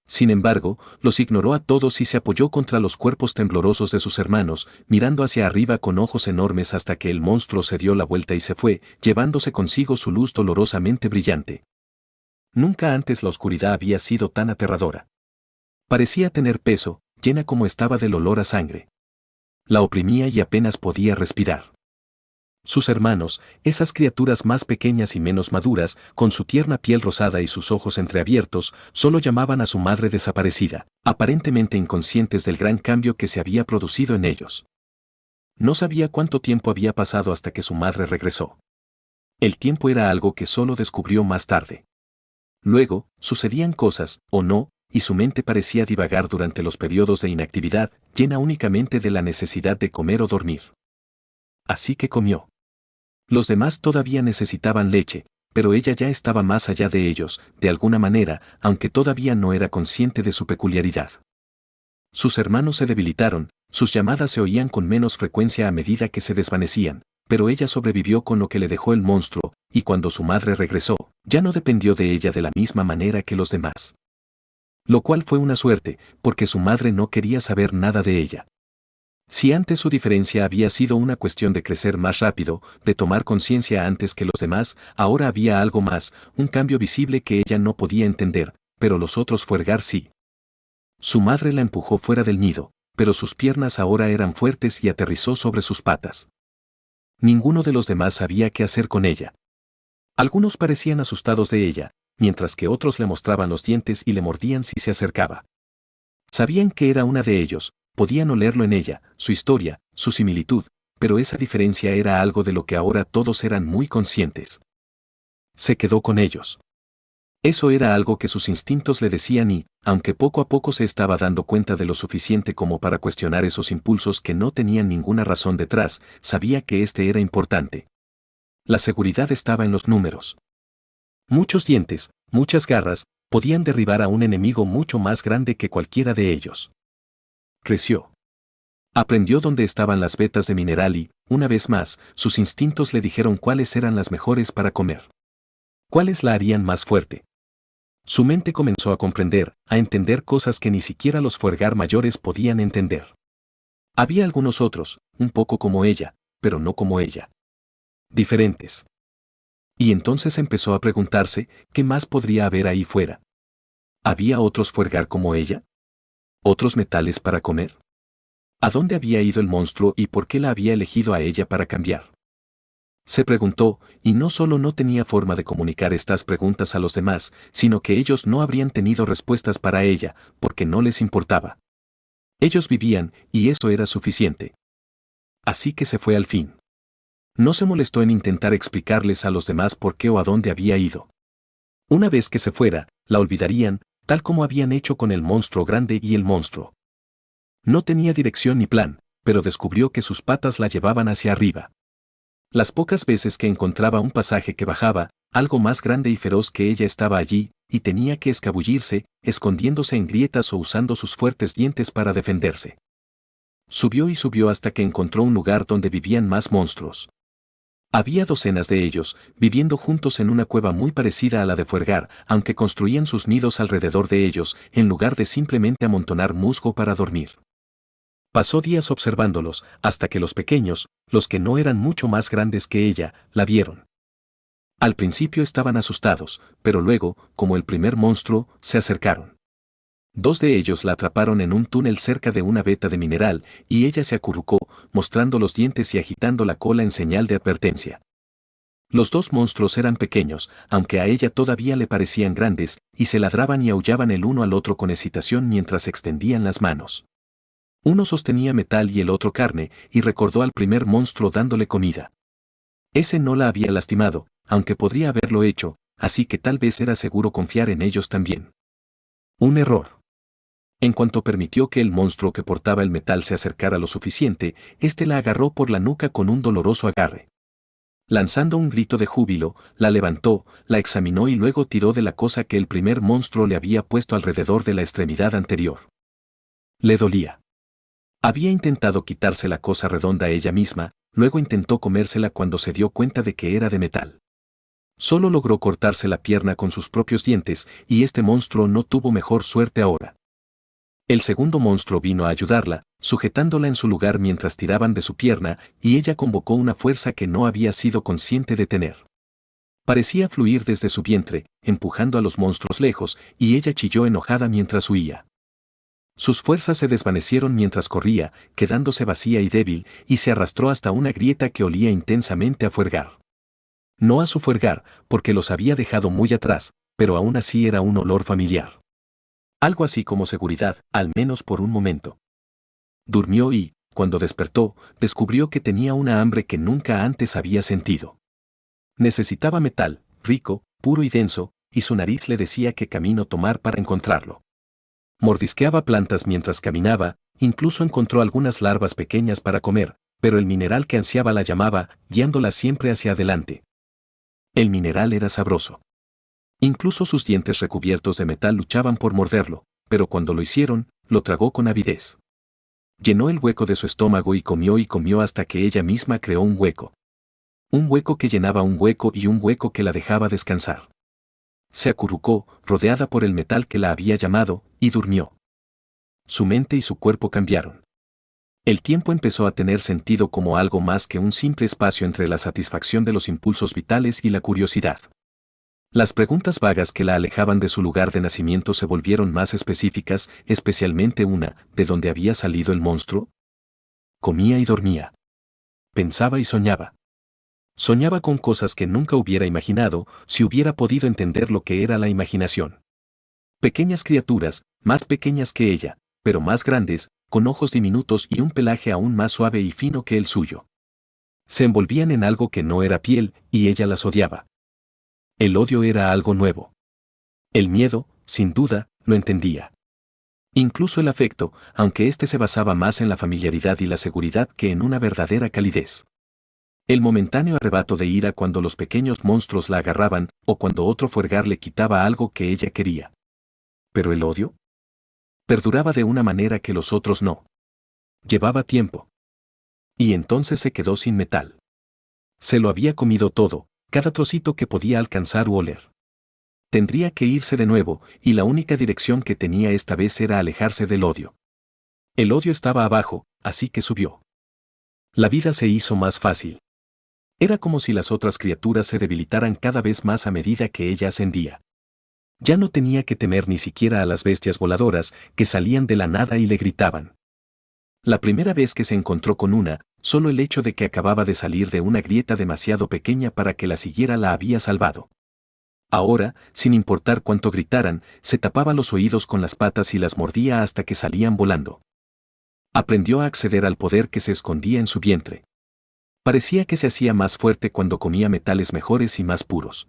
Sin embargo, los ignoró a todos y se apoyó contra los cuerpos temblorosos de sus hermanos, mirando hacia arriba con ojos enormes hasta que el monstruo se dio la vuelta y se fue, llevándose consigo su luz dolorosamente brillante. Nunca antes la oscuridad había sido tan aterradora. Parecía tener peso, llena como estaba del olor a sangre. La oprimía y apenas podía respirar. Sus hermanos, esas criaturas más pequeñas y menos maduras, con su tierna piel rosada y sus ojos entreabiertos, solo llamaban a su madre desaparecida, aparentemente inconscientes del gran cambio que se había producido en ellos. No sabía cuánto tiempo había pasado hasta que su madre regresó. El tiempo era algo que solo descubrió más tarde. Luego, sucedían cosas, o no, y su mente parecía divagar durante los periodos de inactividad, llena únicamente de la necesidad de comer o dormir. Así que comió. Los demás todavía necesitaban leche, pero ella ya estaba más allá de ellos, de alguna manera, aunque todavía no era consciente de su peculiaridad. Sus hermanos se debilitaron, sus llamadas se oían con menos frecuencia a medida que se desvanecían, pero ella sobrevivió con lo que le dejó el monstruo, y cuando su madre regresó, ya no dependió de ella de la misma manera que los demás. Lo cual fue una suerte, porque su madre no quería saber nada de ella. Si antes su diferencia había sido una cuestión de crecer más rápido, de tomar conciencia antes que los demás, ahora había algo más, un cambio visible que ella no podía entender, pero los otros fuergar sí. Su madre la empujó fuera del nido, pero sus piernas ahora eran fuertes y aterrizó sobre sus patas. Ninguno de los demás sabía qué hacer con ella. Algunos parecían asustados de ella, mientras que otros le mostraban los dientes y le mordían si se acercaba. Sabían que era una de ellos, podían olerlo en ella, su historia, su similitud, pero esa diferencia era algo de lo que ahora todos eran muy conscientes. Se quedó con ellos. Eso era algo que sus instintos le decían y, aunque poco a poco se estaba dando cuenta de lo suficiente como para cuestionar esos impulsos que no tenían ninguna razón detrás, sabía que este era importante. La seguridad estaba en los números. Muchos dientes, muchas garras, podían derribar a un enemigo mucho más grande que cualquiera de ellos. Creció. Aprendió dónde estaban las vetas de mineral y, una vez más, sus instintos le dijeron cuáles eran las mejores para comer. ¿Cuáles la harían más fuerte? Su mente comenzó a comprender, a entender cosas que ni siquiera los Fuergar mayores podían entender. Había algunos otros, un poco como ella, pero no como ella. Diferentes. Y entonces empezó a preguntarse, ¿qué más podría haber ahí fuera? ¿Había otros Fuergar como ella? ¿Otros metales para comer? ¿A dónde había ido el monstruo y por qué la había elegido a ella para cambiar? Se preguntó, y no solo no tenía forma de comunicar estas preguntas a los demás, sino que ellos no habrían tenido respuestas para ella, porque no les importaba. Ellos vivían, y eso era suficiente. Así que se fue al fin. No se molestó en intentar explicarles a los demás por qué o a dónde había ido. Una vez que se fuera, la olvidarían, tal como habían hecho con el monstruo grande y el monstruo. No tenía dirección ni plan, pero descubrió que sus patas la llevaban hacia arriba. Las pocas veces que encontraba un pasaje que bajaba, algo más grande y feroz que ella estaba allí, y tenía que escabullirse, escondiéndose en grietas o usando sus fuertes dientes para defenderse. Subió y subió hasta que encontró un lugar donde vivían más monstruos. Había docenas de ellos, viviendo juntos en una cueva muy parecida a la de Fuergar, aunque construían sus nidos alrededor de ellos, en lugar de simplemente amontonar musgo para dormir. Pasó días observándolos, hasta que los pequeños, los que no eran mucho más grandes que ella, la vieron. Al principio estaban asustados, pero luego, como el primer monstruo, se acercaron. Dos de ellos la atraparon en un túnel cerca de una veta de mineral, y ella se acurrucó, mostrando los dientes y agitando la cola en señal de advertencia. Los dos monstruos eran pequeños, aunque a ella todavía le parecían grandes, y se ladraban y aullaban el uno al otro con excitación mientras extendían las manos. Uno sostenía metal y el otro carne, y recordó al primer monstruo dándole comida. Ese no la había lastimado, aunque podría haberlo hecho, así que tal vez era seguro confiar en ellos también. Un error. En cuanto permitió que el monstruo que portaba el metal se acercara lo suficiente, éste la agarró por la nuca con un doloroso agarre. Lanzando un grito de júbilo, la levantó, la examinó y luego tiró de la cosa que el primer monstruo le había puesto alrededor de la extremidad anterior. Le dolía. Había intentado quitarse la cosa redonda ella misma, luego intentó comérsela cuando se dio cuenta de que era de metal. Solo logró cortarse la pierna con sus propios dientes, y este monstruo no tuvo mejor suerte ahora. El segundo monstruo vino a ayudarla, sujetándola en su lugar mientras tiraban de su pierna, y ella convocó una fuerza que no había sido consciente de tener. Parecía fluir desde su vientre, empujando a los monstruos lejos, y ella chilló enojada mientras huía. Sus fuerzas se desvanecieron mientras corría, quedándose vacía y débil, y se arrastró hasta una grieta que olía intensamente a Fuergar. No a su Fuergar, porque los había dejado muy atrás, pero aún así era un olor familiar. Algo así como seguridad, al menos por un momento. Durmió y, cuando despertó, descubrió que tenía una hambre que nunca antes había sentido. Necesitaba metal, rico, puro y denso, y su nariz le decía qué camino tomar para encontrarlo. Mordisqueaba plantas mientras caminaba, incluso encontró algunas larvas pequeñas para comer, pero el mineral que ansiaba la llamaba, guiándola siempre hacia adelante. El mineral era sabroso. Incluso sus dientes recubiertos de metal luchaban por morderlo, pero cuando lo hicieron, lo tragó con avidez. Llenó el hueco de su estómago y comió hasta que ella misma creó un hueco. Un hueco que llenaba un hueco y un hueco que la dejaba descansar. Se acurrucó, rodeada por el metal que la había llamado, y durmió. Su mente y su cuerpo cambiaron. El tiempo empezó a tener sentido como algo más que un simple espacio entre la satisfacción de los impulsos vitales y la curiosidad. Las preguntas vagas que la alejaban de su lugar de nacimiento se volvieron más específicas, especialmente una, ¿de dónde había salido el monstruo? Comía y dormía. Pensaba y soñaba. Soñaba con cosas que nunca hubiera imaginado si hubiera podido entender lo que era la imaginación. Pequeñas criaturas, más pequeñas que ella, pero más grandes, con ojos diminutos y un pelaje aún más suave y fino que el suyo. Se envolvían en algo que no era piel, y ella las odiaba. El odio era algo nuevo. El miedo, sin duda, lo entendía. Incluso el afecto, aunque éste se basaba más en la familiaridad y la seguridad que en una verdadera calidez. El momentáneo arrebato de ira cuando los pequeños monstruos la agarraban o cuando otro fuergar le quitaba algo que ella quería. Pero el odio perduraba de una manera que los otros no. Llevaba tiempo. Y entonces se quedó sin metal. Se lo había comido todo, cada trocito que podía alcanzar u oler. Tendría que irse de nuevo, y la única dirección que tenía esta vez era alejarse del odio. El odio estaba abajo, así que subió. La vida se hizo más fácil. Era como si las otras criaturas se debilitaran cada vez más a medida que ella ascendía. Ya no tenía que temer ni siquiera a las bestias voladoras que salían de la nada y le gritaban. La primera vez que se encontró con una, solo el hecho de que acababa de salir de una grieta demasiado pequeña para que la siguiera la había salvado. Ahora, sin importar cuánto gritaran, se tapaba los oídos con las patas y las mordía hasta que salían volando. Aprendió a acceder al poder que se escondía en su vientre. Parecía que se hacía más fuerte cuando comía metales mejores y más puros.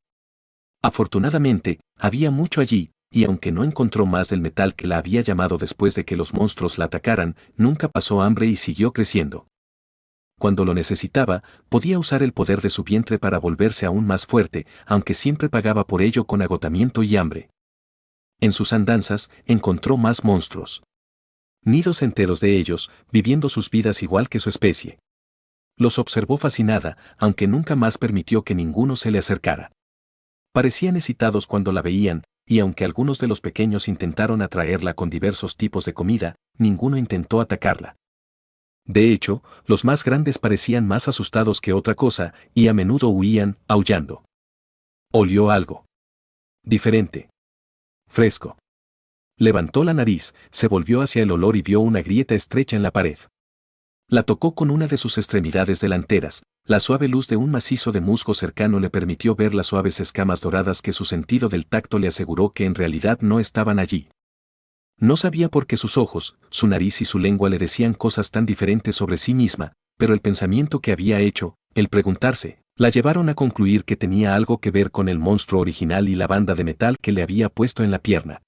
Afortunadamente, había mucho allí, y aunque no encontró más del metal que la había llamado después de que los monstruos la atacaran, nunca pasó hambre y siguió creciendo. Cuando lo necesitaba, podía usar el poder de su vientre para volverse aún más fuerte, aunque siempre pagaba por ello con agotamiento y hambre. En sus andanzas, encontró más monstruos. Nidos enteros de ellos, viviendo sus vidas igual que su especie. Los observó fascinada, aunque nunca más permitió que ninguno se le acercara. Parecían excitados cuando la veían, y aunque algunos de los pequeños intentaron atraerla con diversos tipos de comida, ninguno intentó atacarla. De hecho, los más grandes parecían más asustados que otra cosa, y a menudo huían, aullando. Olió algo. Diferente. Fresco. Levantó la nariz, se volvió hacia el olor y vio una grieta estrecha en la pared. La tocó con una de sus extremidades delanteras. La suave luz de un macizo de musgo cercano le permitió ver las suaves escamas doradas que su sentido del tacto le aseguró que en realidad no estaban allí. No sabía por qué sus ojos, su nariz y su lengua le decían cosas tan diferentes sobre sí misma, pero el pensamiento que había hecho, el preguntarse, la llevaron a concluir que tenía algo que ver con el monstruo original y la banda de metal que le había puesto en la pierna.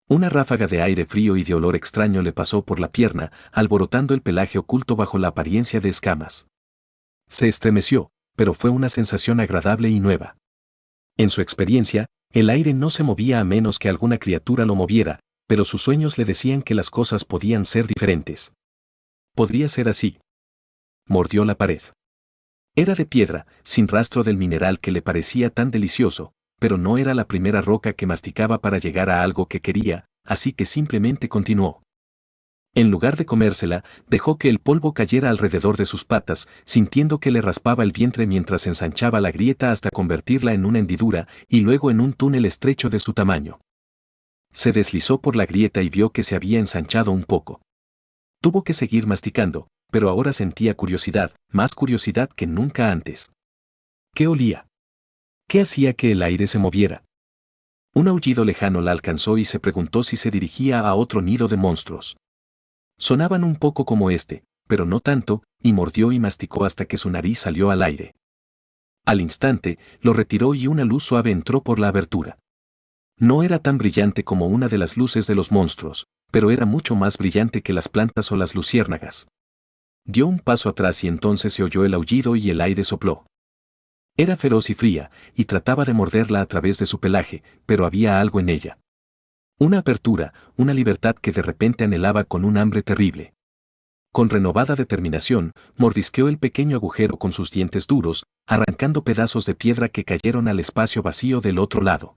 Una ráfaga de aire frío y de olor extraño le pasó por la pierna, alborotando el pelaje oculto bajo la apariencia de escamas. Se estremeció, pero fue una sensación agradable y nueva. En su experiencia, el aire no se movía a menos que alguna criatura lo moviera, pero sus sueños le decían que las cosas podían ser diferentes. Podría ser así. Mordió la pared. Era de piedra, sin rastro del mineral que le parecía tan delicioso, pero no era la primera roca que masticaba para llegar a algo que quería, así que simplemente continuó. En lugar de comérsela, dejó que el polvo cayera alrededor de sus patas, sintiendo que le raspaba el vientre mientras ensanchaba la grieta hasta convertirla en una hendidura y luego en un túnel estrecho de su tamaño. Se deslizó por la grieta y vio que se había ensanchado un poco. Tuvo que seguir masticando, pero ahora sentía curiosidad, más curiosidad que nunca antes. ¿Qué olía? ¿Qué hacía que el aire se moviera? Un aullido lejano la alcanzó y se preguntó si se dirigía a otro nido de monstruos. Sonaban un poco como este, pero no tanto, y mordió y masticó hasta que su nariz salió al aire. Al instante, lo retiró y una luz suave entró por la abertura. No era tan brillante como una de las luces de los monstruos, pero era mucho más brillante que las plantas o las luciérnagas. Dio un paso atrás y entonces se oyó el aullido y el aire sopló. Era feroz y fría, y trataba de morderla a través de su pelaje, pero había algo en ella. Una apertura, una libertad que de repente anhelaba con un hambre terrible. Con renovada determinación, mordisqueó el pequeño agujero con sus dientes duros, arrancando pedazos de piedra que cayeron al espacio vacío del otro lado.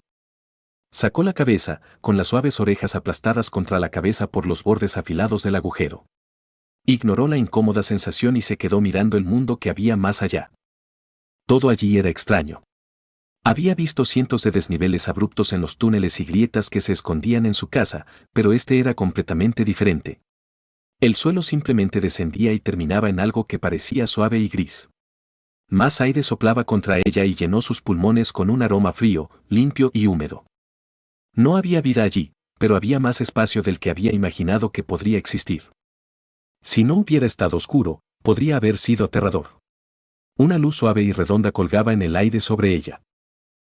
Sacó la cabeza, con las suaves orejas aplastadas contra la cabeza por los bordes afilados del agujero. Ignoró la incómoda sensación y se quedó mirando el mundo que había más allá. Todo allí era extraño. Había visto cientos de desniveles abruptos en los túneles y grietas que se escondían en su casa, pero este era completamente diferente. El suelo simplemente descendía y terminaba en algo que parecía suave y gris. Más aire soplaba contra ella y llenó sus pulmones con un aroma frío, limpio y húmedo. No había vida allí, pero había más espacio del que había imaginado que podría existir. Si no hubiera estado oscuro, podría haber sido aterrador. Una luz suave y redonda colgaba en el aire sobre ella.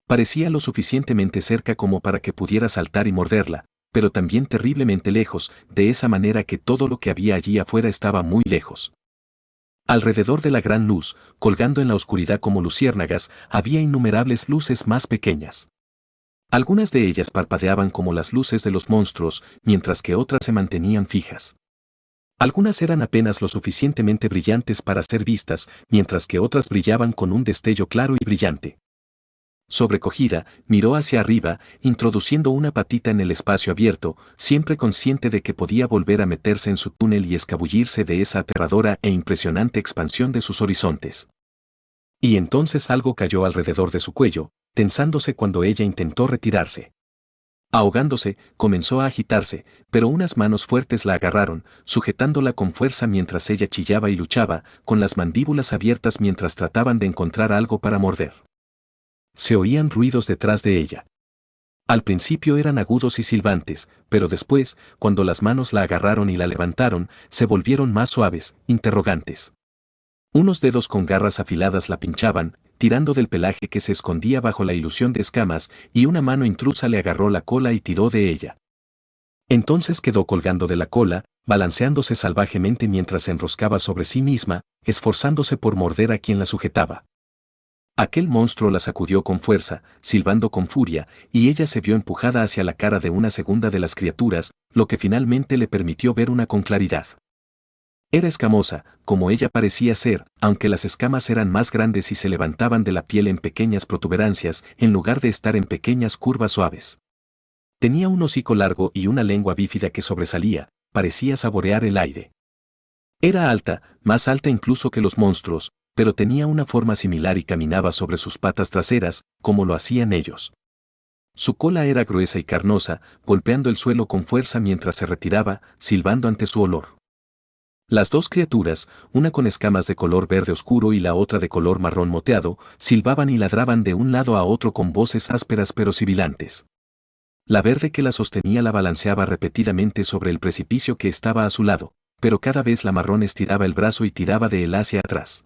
Parecía lo suficientemente cerca como para que pudiera saltar y morderla, pero también terriblemente lejos, de esa manera que todo lo que había allí afuera estaba muy lejos. Alrededor de la gran luz, colgando en la oscuridad como luciérnagas, había innumerables luces más pequeñas. Algunas de ellas parpadeaban como las luces de los monstruos, mientras que otras se mantenían fijas. Algunas eran apenas lo suficientemente brillantes para ser vistas, mientras que otras brillaban con un destello claro y brillante. Sobrecogida, miró hacia arriba, introduciendo una patita en el espacio abierto, siempre consciente de que podía volver a meterse en su túnel y escabullirse de esa aterradora e impresionante expansión de sus horizontes. Y entonces algo cayó alrededor de su cuello, tensándose cuando ella intentó retirarse. Ahogándose, comenzó a agitarse, pero unas manos fuertes la agarraron, sujetándola con fuerza mientras ella chillaba y luchaba, con las mandíbulas abiertas mientras trataban de encontrar algo para morder. Se oían ruidos detrás de ella. Al principio eran agudos y silbantes, pero después, cuando las manos la agarraron y la levantaron, se volvieron más suaves, interrogantes. Unos dedos con garras afiladas la pinchaban, tirando del pelaje que se escondía bajo la ilusión de escamas, y una mano intrusa le agarró la cola y tiró de ella. Entonces quedó colgando de la cola, balanceándose salvajemente mientras se enroscaba sobre sí misma, esforzándose por morder a quien la sujetaba. Aquel monstruo la sacudió con fuerza, silbando con furia, y ella se vio empujada hacia la cara de una segunda de las criaturas, lo que finalmente le permitió ver una con claridad. Era escamosa, como ella parecía ser, aunque las escamas eran más grandes y se levantaban de la piel en pequeñas protuberancias, en lugar de estar en pequeñas curvas suaves. Tenía un hocico largo y una lengua bífida que sobresalía, parecía saborear el aire. Era alta, más alta incluso que los monstruos, pero tenía una forma similar y caminaba sobre sus patas traseras, como lo hacían ellos. Su cola era gruesa y carnosa, golpeando el suelo con fuerza mientras se retiraba, silbando ante su olor. Las dos criaturas, una con escamas de color verde oscuro y la otra de color marrón moteado, silbaban y ladraban de un lado a otro con voces ásperas pero sibilantes. La verde que la sostenía la balanceaba repetidamente sobre el precipicio que estaba a su lado, pero cada vez la marrón estiraba el brazo y tiraba de él hacia atrás.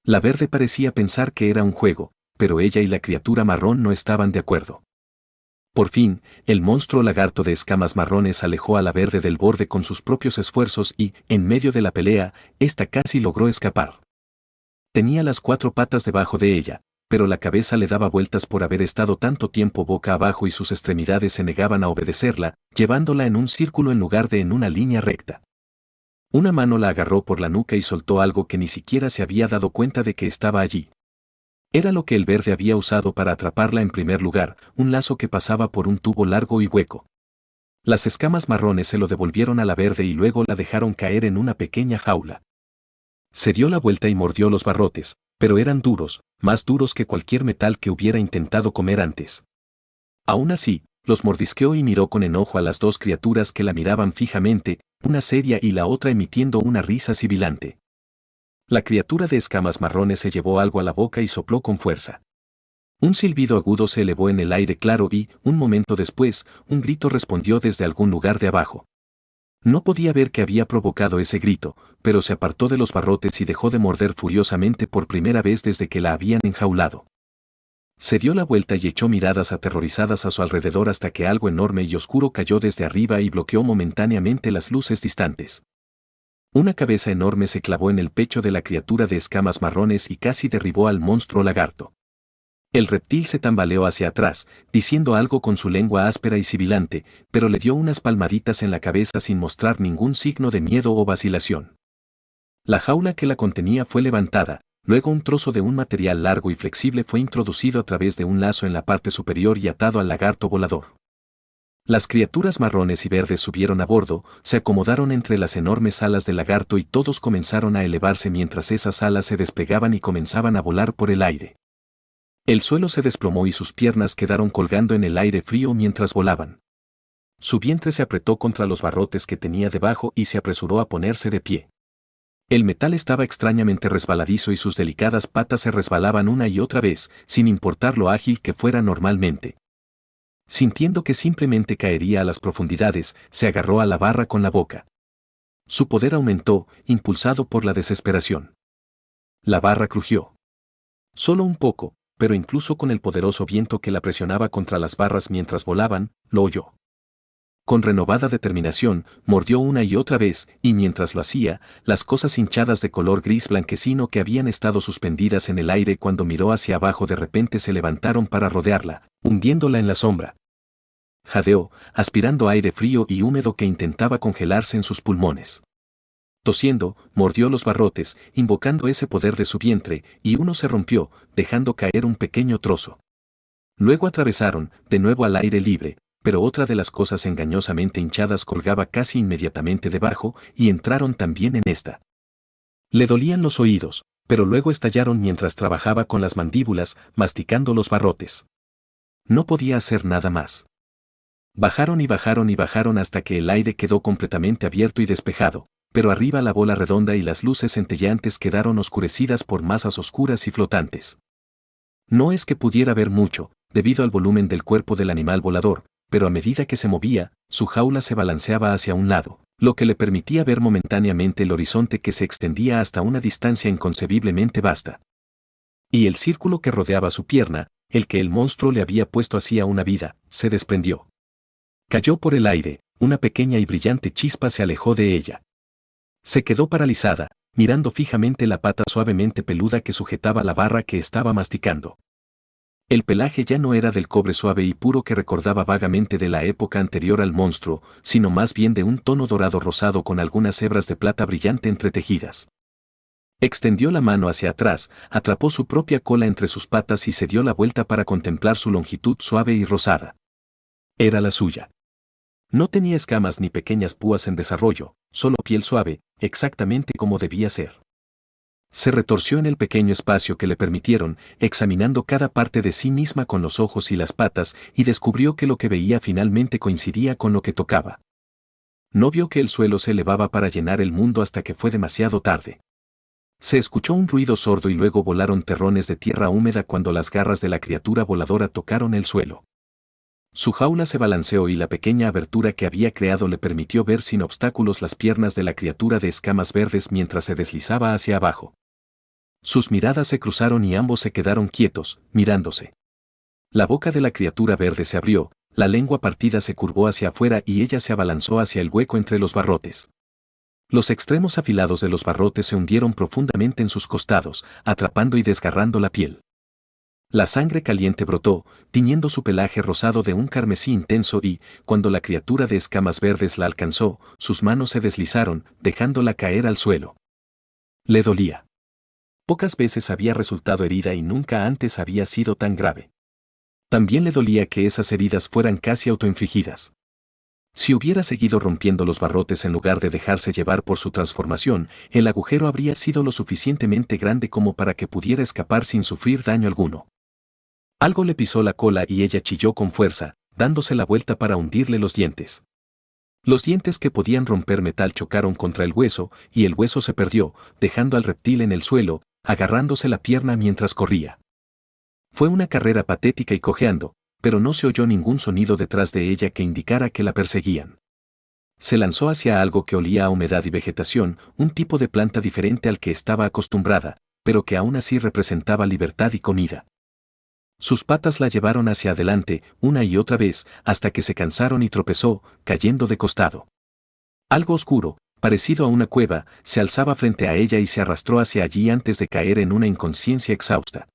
La verde parecía pensar que era un juego, pero ella y la criatura marrón no estaban de acuerdo. Por fin, el monstruo lagarto de escamas marrones alejó a la verde del borde con sus propios esfuerzos y, en medio de la pelea, ésta casi logró escapar. Tenía las cuatro patas debajo de ella, pero la cabeza le daba vueltas por haber estado tanto tiempo boca abajo y sus extremidades se negaban a obedecerla, llevándola en un círculo en lugar de en una línea recta. Una mano la agarró por la nuca y soltó algo que ni siquiera se había dado cuenta de que estaba allí. Era lo que el verde había usado para atraparla en primer lugar, un lazo que pasaba por un tubo largo y hueco. Las escamas marrones se lo devolvieron a la verde y luego la dejaron caer en una pequeña jaula. Se dio la vuelta y mordió los barrotes, pero eran duros, más duros que cualquier metal que hubiera intentado comer antes. Aún así, los mordisqueó y miró con enojo a las dos criaturas que la miraban fijamente, una seria y la otra emitiendo una risa sibilante. La criatura de escamas marrones se llevó algo a la boca y sopló con fuerza. Un silbido agudo se elevó en el aire claro y, un momento después, un grito respondió desde algún lugar de abajo. No podía ver qué había provocado ese grito, pero se apartó de los barrotes y dejó de morder furiosamente por primera vez desde que la habían enjaulado. Se dio la vuelta y echó miradas aterrorizadas a su alrededor hasta que algo enorme y oscuro cayó desde arriba y bloqueó momentáneamente las luces distantes. Una cabeza enorme se clavó en el pecho de la criatura de escamas marrones y casi derribó al monstruo lagarto. El reptil se tambaleó hacia atrás, diciendo algo con su lengua áspera y sibilante, pero le dio unas palmaditas en la cabeza sin mostrar ningún signo de miedo o vacilación. La jaula que la contenía fue levantada, luego un trozo de un material largo y flexible fue introducido a través de un lazo en la parte superior y atado al lagarto volador. Las criaturas marrones y verdes subieron a bordo, se acomodaron entre las enormes alas del lagarto y todos comenzaron a elevarse mientras esas alas se desplegaban y comenzaban a volar por el aire. El suelo se desplomó y sus piernas quedaron colgando en el aire frío mientras volaban. Su vientre se apretó contra los barrotes que tenía debajo y se apresuró a ponerse de pie. El metal estaba extrañamente resbaladizo y sus delicadas patas se resbalaban una y otra vez, sin importar lo ágil que fuera normalmente. Sintiendo que simplemente caería a las profundidades, se agarró a la barra con la boca. Su poder aumentó, impulsado por la desesperación. La barra crujió. Solo un poco, pero incluso con el poderoso viento que la presionaba contra las barras mientras volaban, lo oyó. Con renovada determinación, mordió una y otra vez, y mientras lo hacía, las cosas hinchadas de color gris blanquecino que habían estado suspendidas en el aire cuando miró hacia abajo de repente se levantaron para rodearla, hundiéndola en la sombra. Jadeó, aspirando aire frío y húmedo que intentaba congelarse en sus pulmones. Tosiendo, mordió los barrotes, invocando ese poder de su vientre, y uno se rompió, dejando caer un pequeño trozo. Luego atravesaron, de nuevo al aire libre, pero otra de las cosas engañosamente hinchadas colgaba casi inmediatamente debajo, y entraron también en esta. Le dolían los oídos, pero luego estallaron mientras trabajaba con las mandíbulas, masticando los barrotes. No podía hacer nada más. Bajaron y bajaron y bajaron hasta que el aire quedó completamente abierto y despejado, pero arriba la bola redonda y las luces centelleantes quedaron oscurecidas por masas oscuras y flotantes. No es que pudiera ver mucho, debido al volumen del cuerpo del animal volador, pero a medida que se movía, su jaula se balanceaba hacia un lado, lo que le permitía ver momentáneamente el horizonte que se extendía hasta una distancia inconcebiblemente vasta. Y el círculo que rodeaba su pierna, el que el monstruo le había puesto hacía una vida, se desprendió. Cayó por el aire, una pequeña y brillante chispa se alejó de ella. Se quedó paralizada, mirando fijamente la pata suavemente peluda que sujetaba la barra que estaba masticando. El pelaje ya no era del cobre suave y puro que recordaba vagamente de la época anterior al monstruo, sino más bien de un tono dorado rosado con algunas hebras de plata brillante entretejidas. Extendió la mano hacia atrás, atrapó su propia cola entre sus patas y se dio la vuelta para contemplar su longitud suave y rosada. Era la suya. No tenía escamas ni pequeñas púas en desarrollo, solo piel suave, exactamente como debía ser. Se retorció en el pequeño espacio que le permitieron, examinando cada parte de sí misma con los ojos y las patas, y descubrió que lo que veía finalmente coincidía con lo que tocaba. No vio que el suelo se elevaba para llenar el mundo hasta que fue demasiado tarde. Se escuchó un ruido sordo y luego volaron terrones de tierra húmeda cuando las garras de la criatura voladora tocaron el suelo. Su jaula se balanceó y la pequeña abertura que había creado le permitió ver sin obstáculos las piernas de la criatura de escamas verdes mientras se deslizaba hacia abajo. Sus miradas se cruzaron y ambos se quedaron quietos, mirándose. La boca de la criatura verde se abrió, la lengua partida se curvó hacia afuera y ella se abalanzó hacia el hueco entre los barrotes. Los extremos afilados de los barrotes se hundieron profundamente en sus costados, atrapando y desgarrando la piel. La sangre caliente brotó, tiñendo su pelaje rosado de un carmesí intenso y, cuando la criatura de escamas verdes la alcanzó, sus manos se deslizaron, dejándola caer al suelo. Le dolía. Pocas veces había resultado herida y nunca antes había sido tan grave. También le dolía que esas heridas fueran casi autoinfligidas. Si hubiera seguido rompiendo los barrotes en lugar de dejarse llevar por su transformación, el agujero habría sido lo suficientemente grande como para que pudiera escapar sin sufrir daño alguno. Algo le pisó la cola y ella chilló con fuerza, dándose la vuelta para hundirle los dientes. Los dientes que podían romper metal chocaron contra el hueso, y el hueso se perdió, dejando al reptil en el suelo, agarrándose la pierna mientras corría. Fue una carrera patética y cojeando, pero no se oyó ningún sonido detrás de ella que indicara que la perseguían. Se lanzó hacia algo que olía a humedad y vegetación, un tipo de planta diferente al que estaba acostumbrada, pero que aún así representaba libertad y comida. Sus patas la llevaron hacia adelante, una y otra vez, hasta que se cansaron y tropezó, cayendo de costado. Algo oscuro, parecido a una cueva, se alzaba frente a ella y se arrastró hacia allí antes de caer en una inconsciencia exhausta.